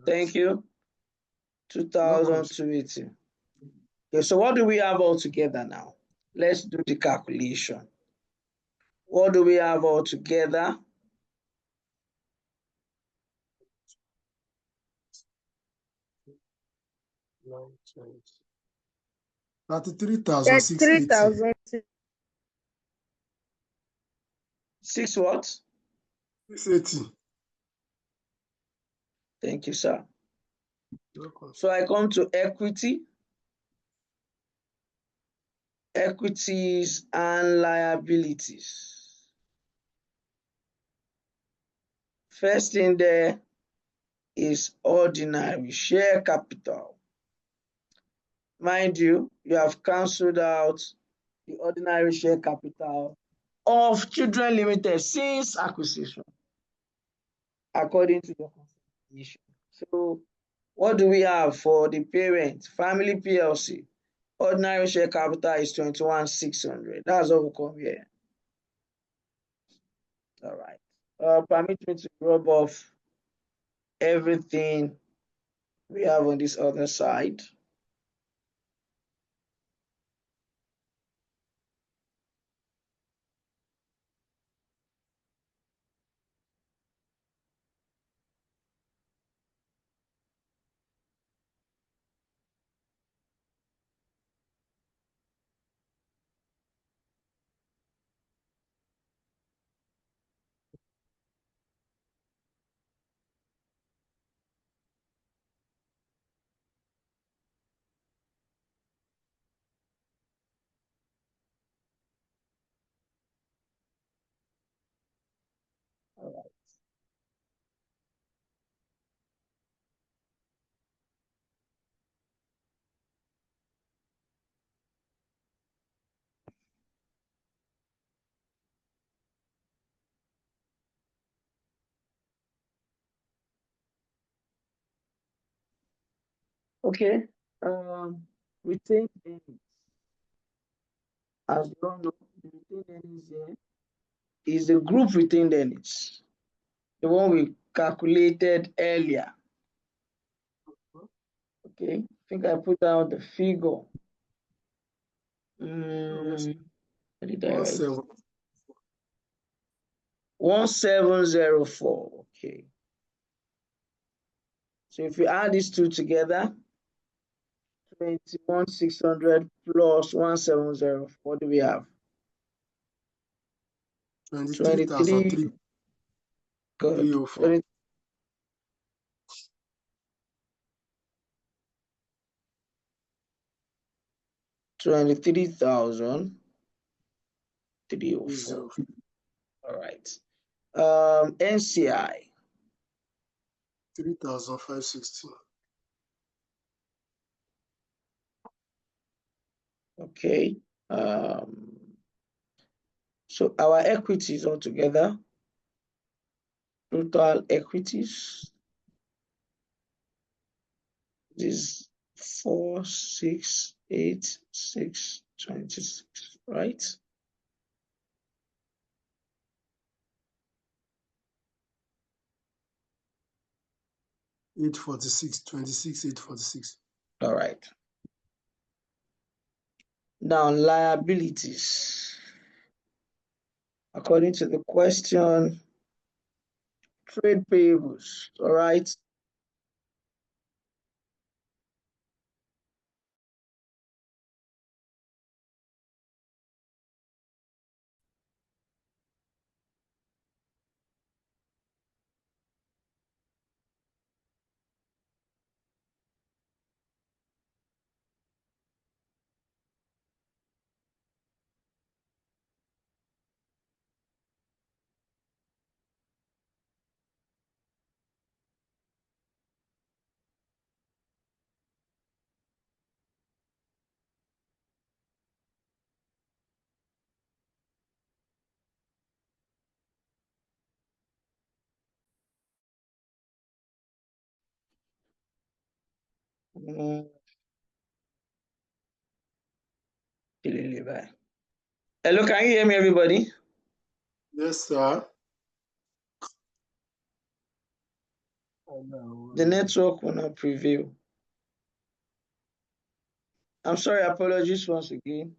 Thank you. No worries. 2,280. Okay, so what do we have altogether now? Let's do the calculation. What do we have altogether? That's 33,680. 3,000. 6 what? 680. Thank you, sir. Welcome. So I come to equity, equities and liabilities. First thing there is ordinary share capital. Mind you, you have cancelled out the ordinary share capital of Children Limited since acquisition, according to the constitution. So what do we have for the parent, Family PLC? Ordinary share capital is 21,600. That's what we come here. All right. Permit me to rub off everything we have on this other side. All right. Okay. Retained earnings. As you all know, the retained earnings here is the group retained earnings, the one we calculated earlier. Okay, I think I put out the figure. What did I write? 1704. Okay. So if you add these two together, 21,600 plus 1704, what do we have? 23. Good. 23,304. 23,304. All right. NCI. 3,560. Okay. So our equities altogether, total equities is 4,686,26, right? 846, 26, 846. All right. Now liabilities. According to the question, trade payables. All right. Mm, Hello, can you hear me, everybody? Yes, sir. The network will not prevail. I'm sorry, apologies once again.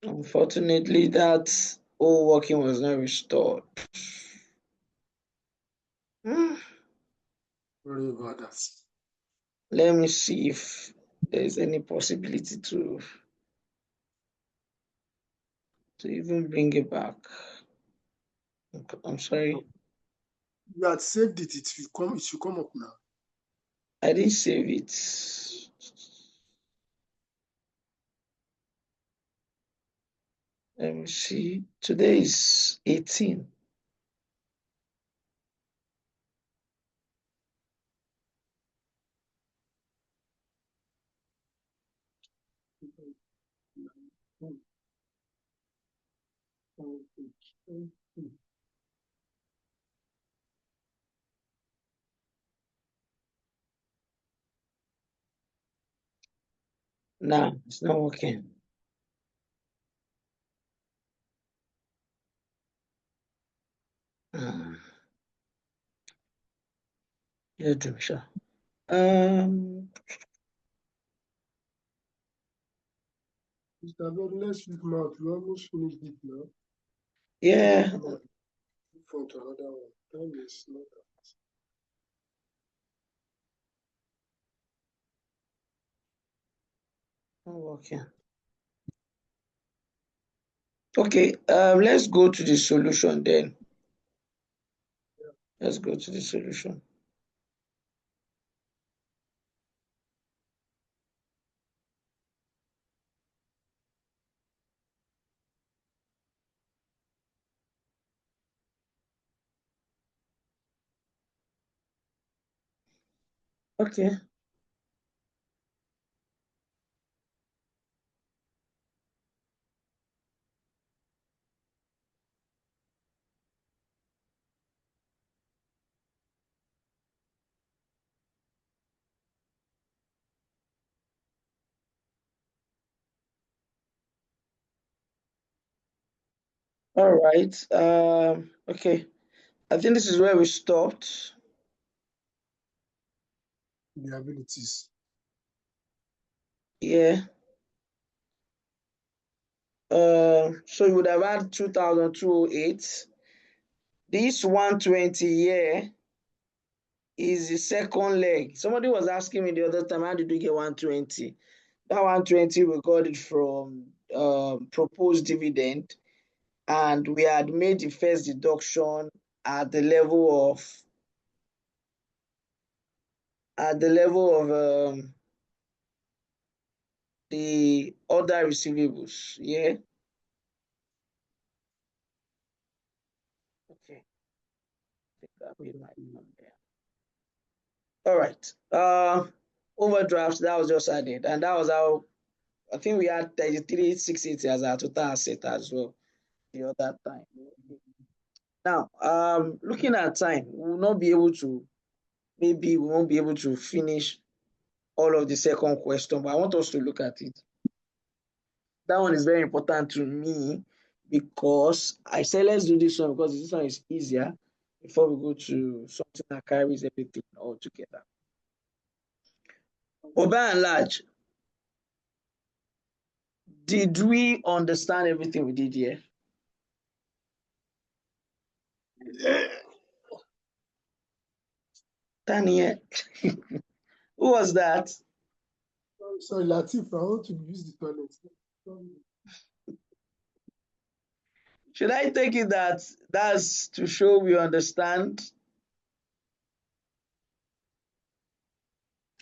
Unfortunately, that all working was not restored. Sorry about that. Let me see if there's any possibility to even bring it back. I'm sorry. You had saved it. It should come up now. I didn't save it. Let me see. Today is 18. Nah, it's not working. Yeah, sure. Mr. God, let's read mouth. We almost finished it now. Yeah. For to another one. Time is not. Not working. Okay, let's go to the solution then. Let's go to the solution. Okay. All right. Okay. I think this is where we stopped. The abilities. Yeah. So you would have had 2,208. This 120 here is the second leg. Somebody was asking me the other time, how did you get 120? That 120 we got it from proposed dividend, and we had made the first deduction at the level of the other receivables. Yeah. Okay. I think that we might be on there. All right. Overdraft, that was just added, and that was how I think we had 33,680 as our total asset as well the other time. Now, looking at time, we will not be able to, maybe we won't be able to finish all of the second question, but I want us to look at it. That one is very important to me because I say let's do this one because this one is easier before we go to something that carries everything all together. But by and large, did we understand everything we did here? Daniel, who was that? Sorry, Latif, I want to use the toilet. Should I take it that that's to show we understand?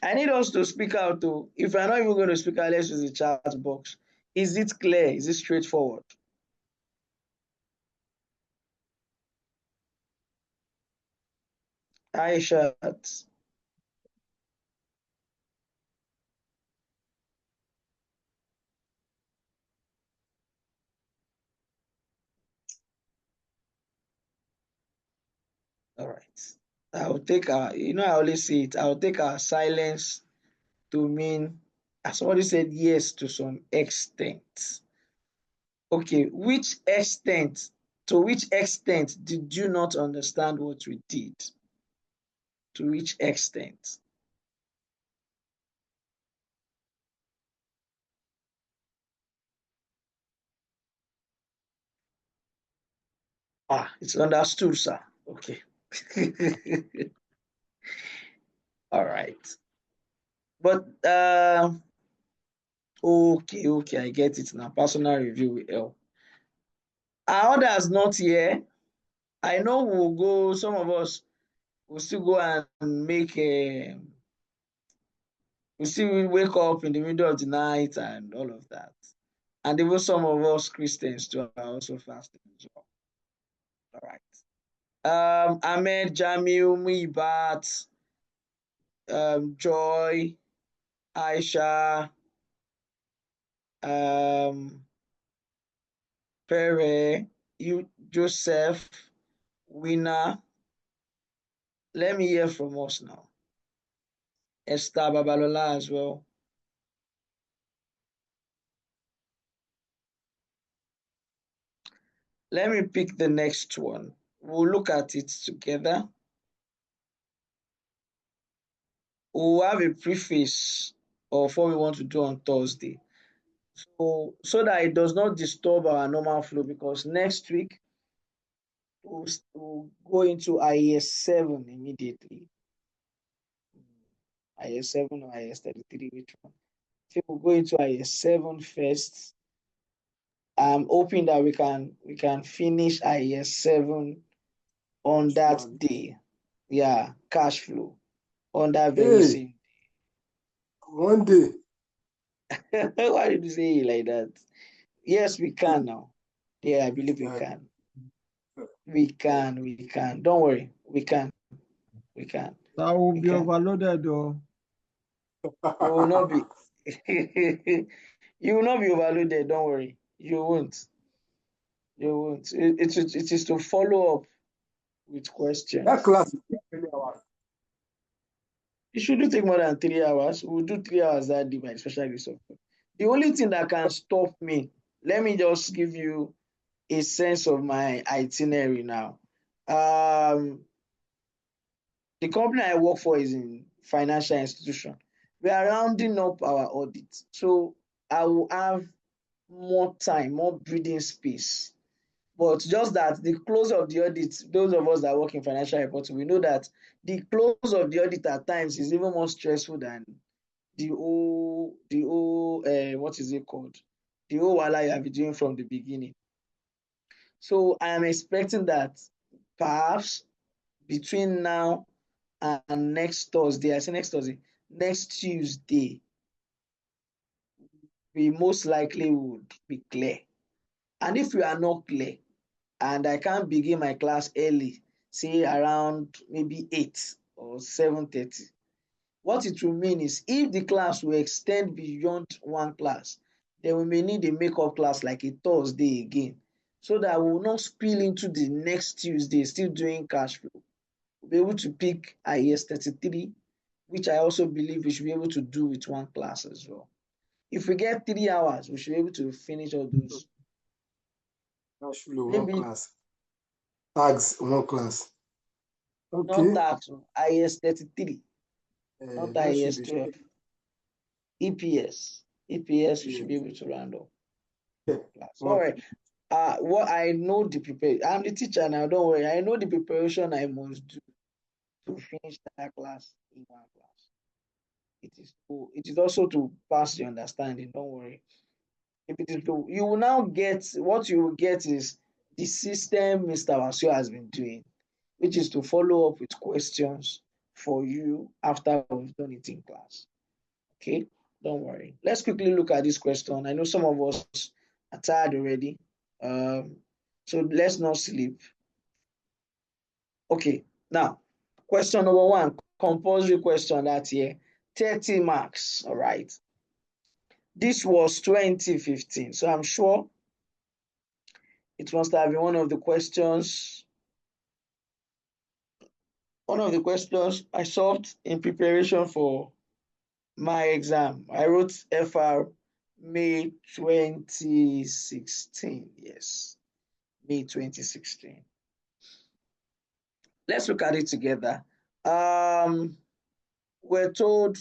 I need us to speak out too. If we're not even going to speak out, let's use the chat box. Is it clear? Is it straightforward? Aisha. All right. I'll take our, I always say it, I'll take our silence to mean, as somebody said, yes, to some extent. Okay, to which extent did you not understand what we did? To which extent? It's understood, sir. Okay. All right. But okay, I get it now. Personal review will help. Are others not here? I know we'll go, some of us will still go and make we still wake up in the middle of the night and all of that. And even some of us Christians too are also fasting as well. All right. Ahmed, Jamil, Muibat, Joy, Aisha, Pere, you, Joseph, Winner. Let me hear from us now. Esther Babalola as well. Let me pick the next one. We'll look at it together. We'll have a preface of what we want to do on Thursday. So that it does not disturb our normal flow, because next week we'll go into IAS 7 immediately. IAS 7 or IAS 33, which one? I think we'll go into IAS 7 first. I'm hoping that we can finish IAS 7 on that day. Yeah, cash flow on that very same One day. day. Why did you say it like that? Yes, we can now. Yeah, I believe we can. We can. Don't worry. We can. That will be overloaded though. You will not be. You will not be overloaded. Don't worry. You won't. It is to follow up with questions. That class is 3 hours. It shouldn't take more than 3 hours. We'll do 3 hours that day by special grace of God. The only thing that can stop me, let me just give you a sense of my itinerary now. The company I work for is in financial institution. We are rounding up our audit. So I will have more time, more breathing space. But just that the close of the audit, those of us that work in financial reporting, we know that the close of the audit at times is even more stressful than the whole what is it called? The whole while you have been doing from the beginning. So I am expecting that perhaps between now and next Thursday, I say next Thursday, next Tuesday, we most likely would be clear. And if we are not clear, and I can't begin my class early, say around maybe 8 or 7:30, what it will mean is if the class will extend beyond one class, then we may need a makeup class like a Thursday again, so that we will not spill into the next Tuesday still doing cash flow. We'll be able to pick IAS 33, which I also believe we should be able to do with one class as well. If we get 3 hours, we should be able to finish all those. Cash flow, one Maybe class. Tags, one class. not Okay. tax, IAS 33, not That should IAS be 12. EPS, we should be yes. able to round up Yeah. class. All One right. What I know the prepare. I'm the teacher now. Don't worry. I know the preparation I must do to finish that class in one class. It is also to pass the understanding. Don't worry. If it is to, you will now get what you will get is the system Mr. Wasio has been doing, which is to follow up with questions for you after we've done it in class. Okay, don't worry. Let's quickly look at this question. I know some of us are tired already, so let's not sleep. Okay, now question number 1, compulsory question that year, 30 marks. All right, this was 2015, so I'm sure it must have been one of the questions I solved in preparation for my exam. I wrote FR May 2016. Yes, May 2016. Let's look at it together. We're told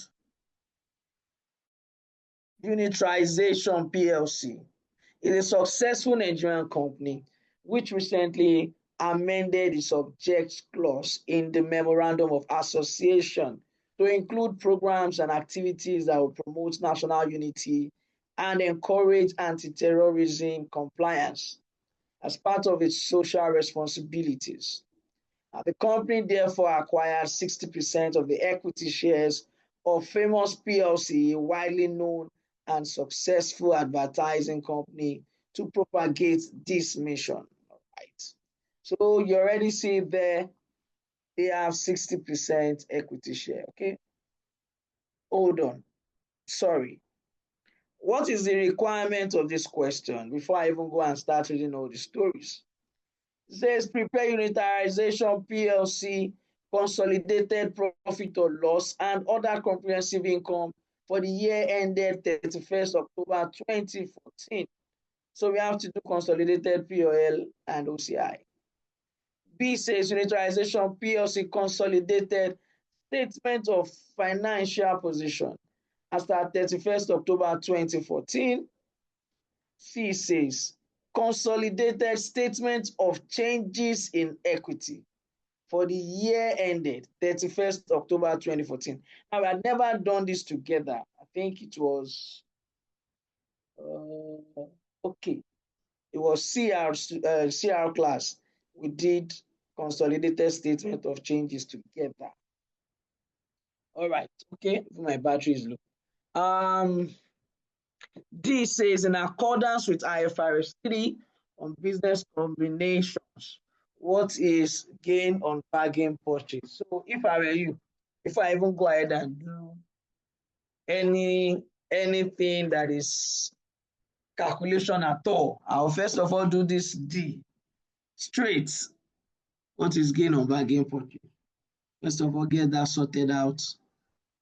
Unitization PLC is a successful Nigerian company which recently amended its object clause in the Memorandum of Association to include programs and activities that will promote national unity and encourage anti-terrorism compliance as part of its social responsibilities. The company therefore acquired 60% of the equity shares of Famous PLC, a widely known and successful advertising company, to propagate this mission. All right. So you already see there, they have 60% equity share. Okay. Hold on. Sorry. What is the requirement of this question before I even go and start reading all the stories? It says prepare unitarization PLC consolidated profit or loss and other comprehensive income for the year ended 31st October 2014. So we have to do consolidated POL and OCI. B says unitarization PLC consolidated statement of financial position as at 31st October 2014. C says consolidated statement of changes in equity for the year ended 31st October 2014. Now, we had never done this together. I think it was, okay, it was CR class. We did consolidated statement of changes together. All right, okay, my battery is low. D says in accordance with IFRS 3 on business combinations, what is gain on bargain purchase? So if I were you, if I even go ahead and do anything that is calculation at all, I'll first of all do this D straight. What is gain on bargain purchase? First of all, get that sorted out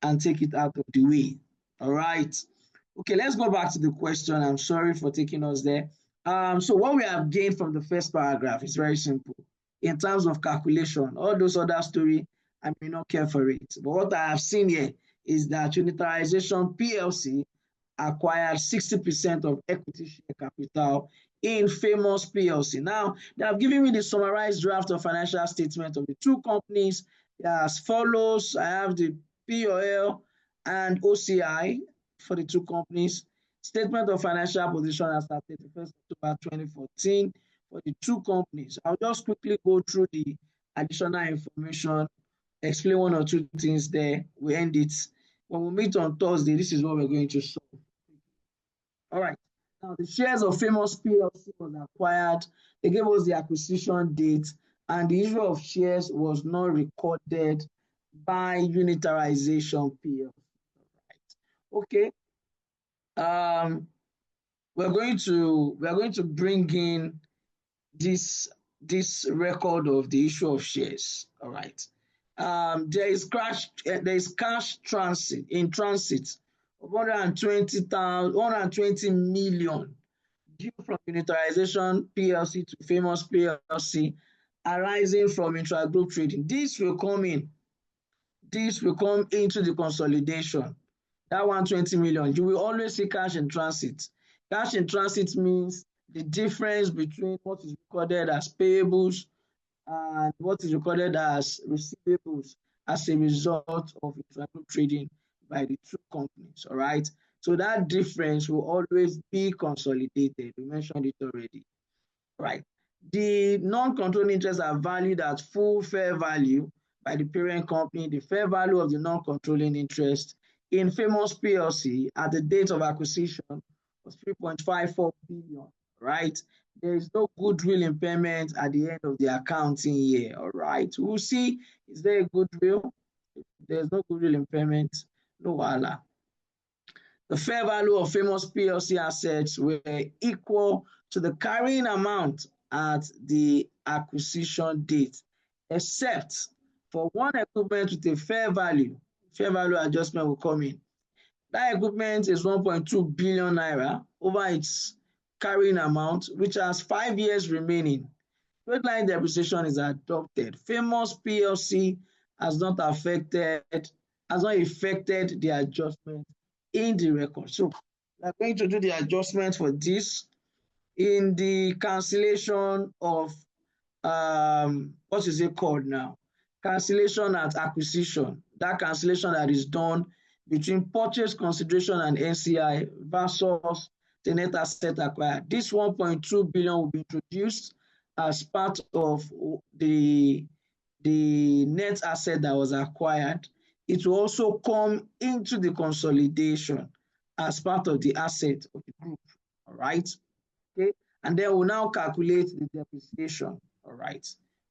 and take it out of the way. All right. Okay, let's go back to the question. I'm sorry for taking us there. So what we have gained from the first paragraph is very simple. In terms of calculation, all those other story, I may not care for it. But what I have seen here is that Unitarization PLC acquired 60% of equity share capital in Famous PLC. Now, they have given me the summarized draft of financial statement of the two companies as follows. I have the POL and OCI for the two companies. Statement of financial position as at 31st October 2014 for the two companies. I'll just quickly go through the additional information, explain one or two things there. We end it. When we meet on Thursday, this is what we're going to solve. All right. Now, the shares of Famous PLC was acquired. They gave us the acquisition date, and the issue of shares was not recorded by Unitarization PLC. Right. Okay. We're going to bring in this record of the issue of shares. All right. There is cash transit of 120 million due from Unitarization PLC to Famous PLC arising from intragroup trading. This will come into the consolidation. That 120 million, you will always see cash in transit. Cash in transit means the difference between what is recorded as payables and what is recorded as receivables as a result of intragroup trading by the two companies. All right. So that difference will always be consolidated. We mentioned it already. Right. The non-controlling interests are valued at full fair value by the parent company. The fair value of the non-controlling interest in Famous PLC at the date of acquisition was 3.54 billion. Right. There is no goodwill impairment at the end of the accounting year. All right. We'll see. Is there a goodwill? There's no goodwill impairment. No wala. The fair value of Famous PLC assets were equal to the carrying amount at the acquisition date, except for one equipment with a fair value adjustment will come in. That equipment is 1.2 billion naira over its carrying amount, which has 5 years remaining. Straight line depreciation is adopted. Famous PLC has not affected the adjustment in the record. So we are going to do the adjustment for this in the cancellation of what is it called now? Cancellation at acquisition. That cancellation that is done between purchase consideration and NCI versus the net asset acquired. This 1.2 billion will be introduced as part of the net asset that was acquired. It will also come into the consolidation as part of the asset of the group. All right. Okay. And then we'll now calculate the depreciation. All right.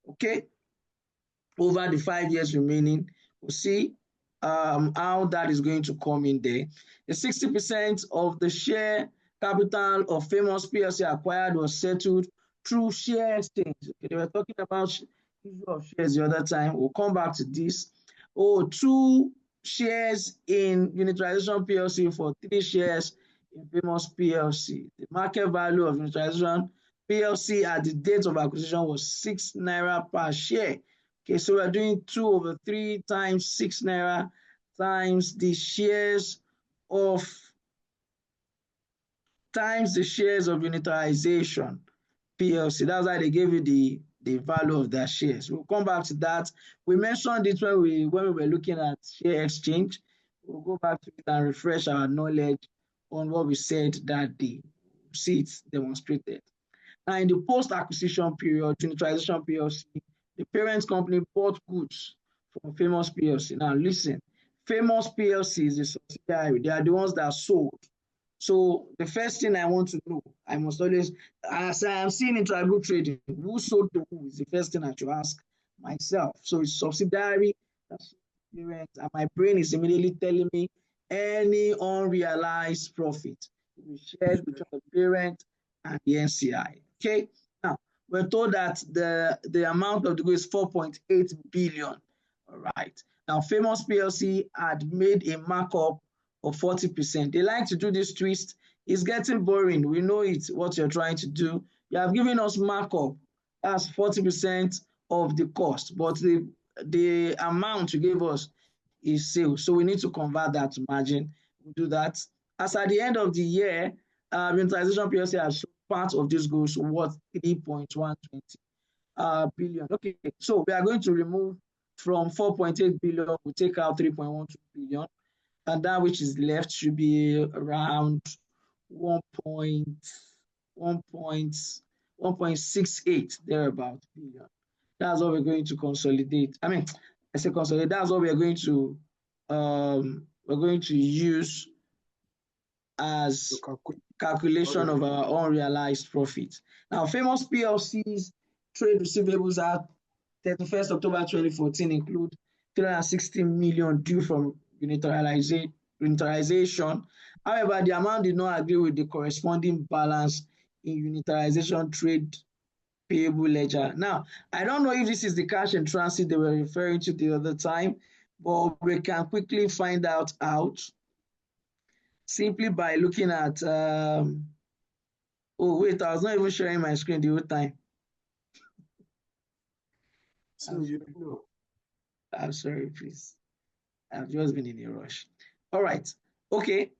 Okay. Over the 5 years remaining, we'll see how that is going to come in there. The 60% of the share capital of Famous PLC acquired was settled through share exchange. Okay, they were talking about issue of shares the other time. We'll come back to this. 2 shares in Unitarization PLC for 3 shares in Famous PLC. The market value of Unitarization PLC at the date of acquisition was 6 naira per share. Okay, so we're doing 2/3 times 6 naira times the shares of Unitarization PLC. That's why they gave you the value of their shares. We'll come back to that. We mentioned it when we were looking at share exchange. We'll go back to it and refresh our knowledge on what we said that day. See it demonstrated. Now, in the post-acquisition period, Unitarization PLC, the parent company bought goods from Famous PLC. Now, listen, Famous PLC is a subsidiary. They are the ones that sold. So the first thing I want to know, I must always, as I am seeing intragroup trading, who sold to who is the first thing I should ask myself. So it's subsidiary, that's parent, and my brain is immediately telling me any unrealized profit will be shared between the parent and the NCI. Okay. Now we're told that the amount of the good is 4.8 billion. All right. Now Famous PLC had made a markup of 40%. They like to do this twist It's getting boring. We know it, what you're trying to do. You have given us markup. That's 40% of the cost, but the amount you gave us is sales. So we need to convert that to margin. We'll do that. As at the end of the year, Unitization PLC has shown part of this goes worth 3.120 billion. Okay, so we are going to remove from 4.8 billion, we take out 3.12 billion, and that which is left should be around 1.68 thereabout billion. That's what we're going to consolidate. I mean, I say consolidate. That's what we're going to use as calculation of our unrealized profit. Now, famous PLC's trade receivables at 31st October 2014 include 360 million due from unitarization. However, the amount did not agree with the corresponding balance in unitarization trade payable ledger. Now, I don't know if this is the cash in transit they were referring to the other time, but we can quickly find out simply by looking at, oh wait, I was not even sharing my screen the whole time. So you know. I'm sorry, please. I've just been in a rush. All right. Okay.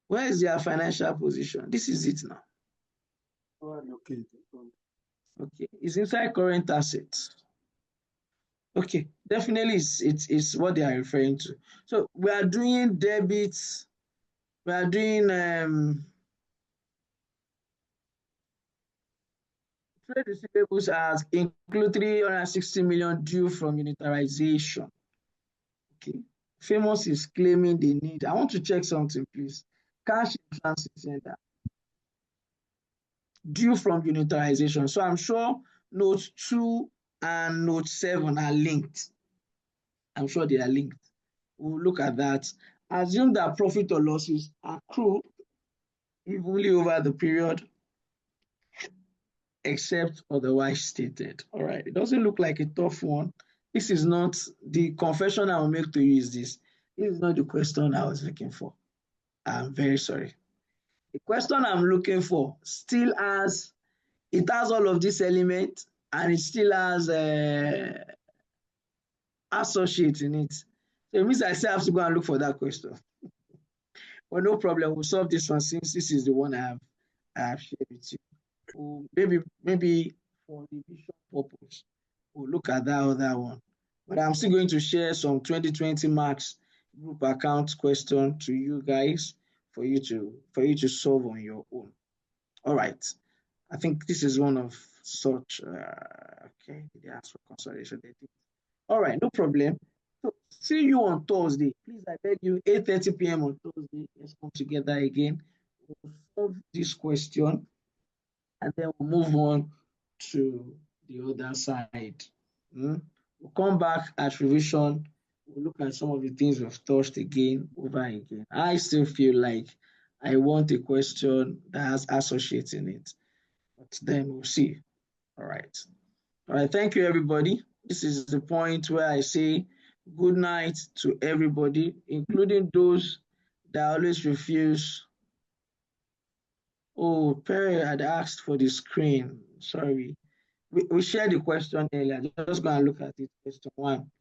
Where is their financial position? This is it now. Okay. Okay. It's inside current assets. Okay. Definitely it's what they are referring to. So we are doing debits. We are doing trade receivables as include 360 million due from unitarization. Okay. Famous is claiming they need. I want to check something, please. Cash in transit center due from unitarization. So I'm sure note 2 and note 7 are linked. I'm sure they are linked. We'll look at that. Assume that profit or losses accrue evenly over the period except otherwise stated. All right. It doesn't look like a tough one. This is not the confession I will make to you is this. This is not the question I was looking for. I'm very sorry. The question I'm looking for still has, it has all of these elements and it still has associates in it. So it means I still have to go and look for that question. Well, no problem. We'll solve this one since this is the one I have shared with you. Maybe for revision purpose, we'll look at that other one. But I'm still going to share some 2020 marks group account question to you guys for you to solve on your own. All right. I think this is one of such. Okay, they asked for consolidation. All right, no problem. So see you on Thursday. Please, I beg you, 8:30 p.m. on Thursday. Let's come together again. We'll solve this question and then we'll move on to the other side. We'll come back at revision. We'll look at some of the things we've touched over again. I still feel like I want a question that has associates in it, but then we'll see. All right. All right. Thank you, everybody. This is the point where I say good night to everybody, including those that always refuse. Oh, Perry had asked for the screen. Sorry. We shared the question earlier. Just go and look at it. Question 1.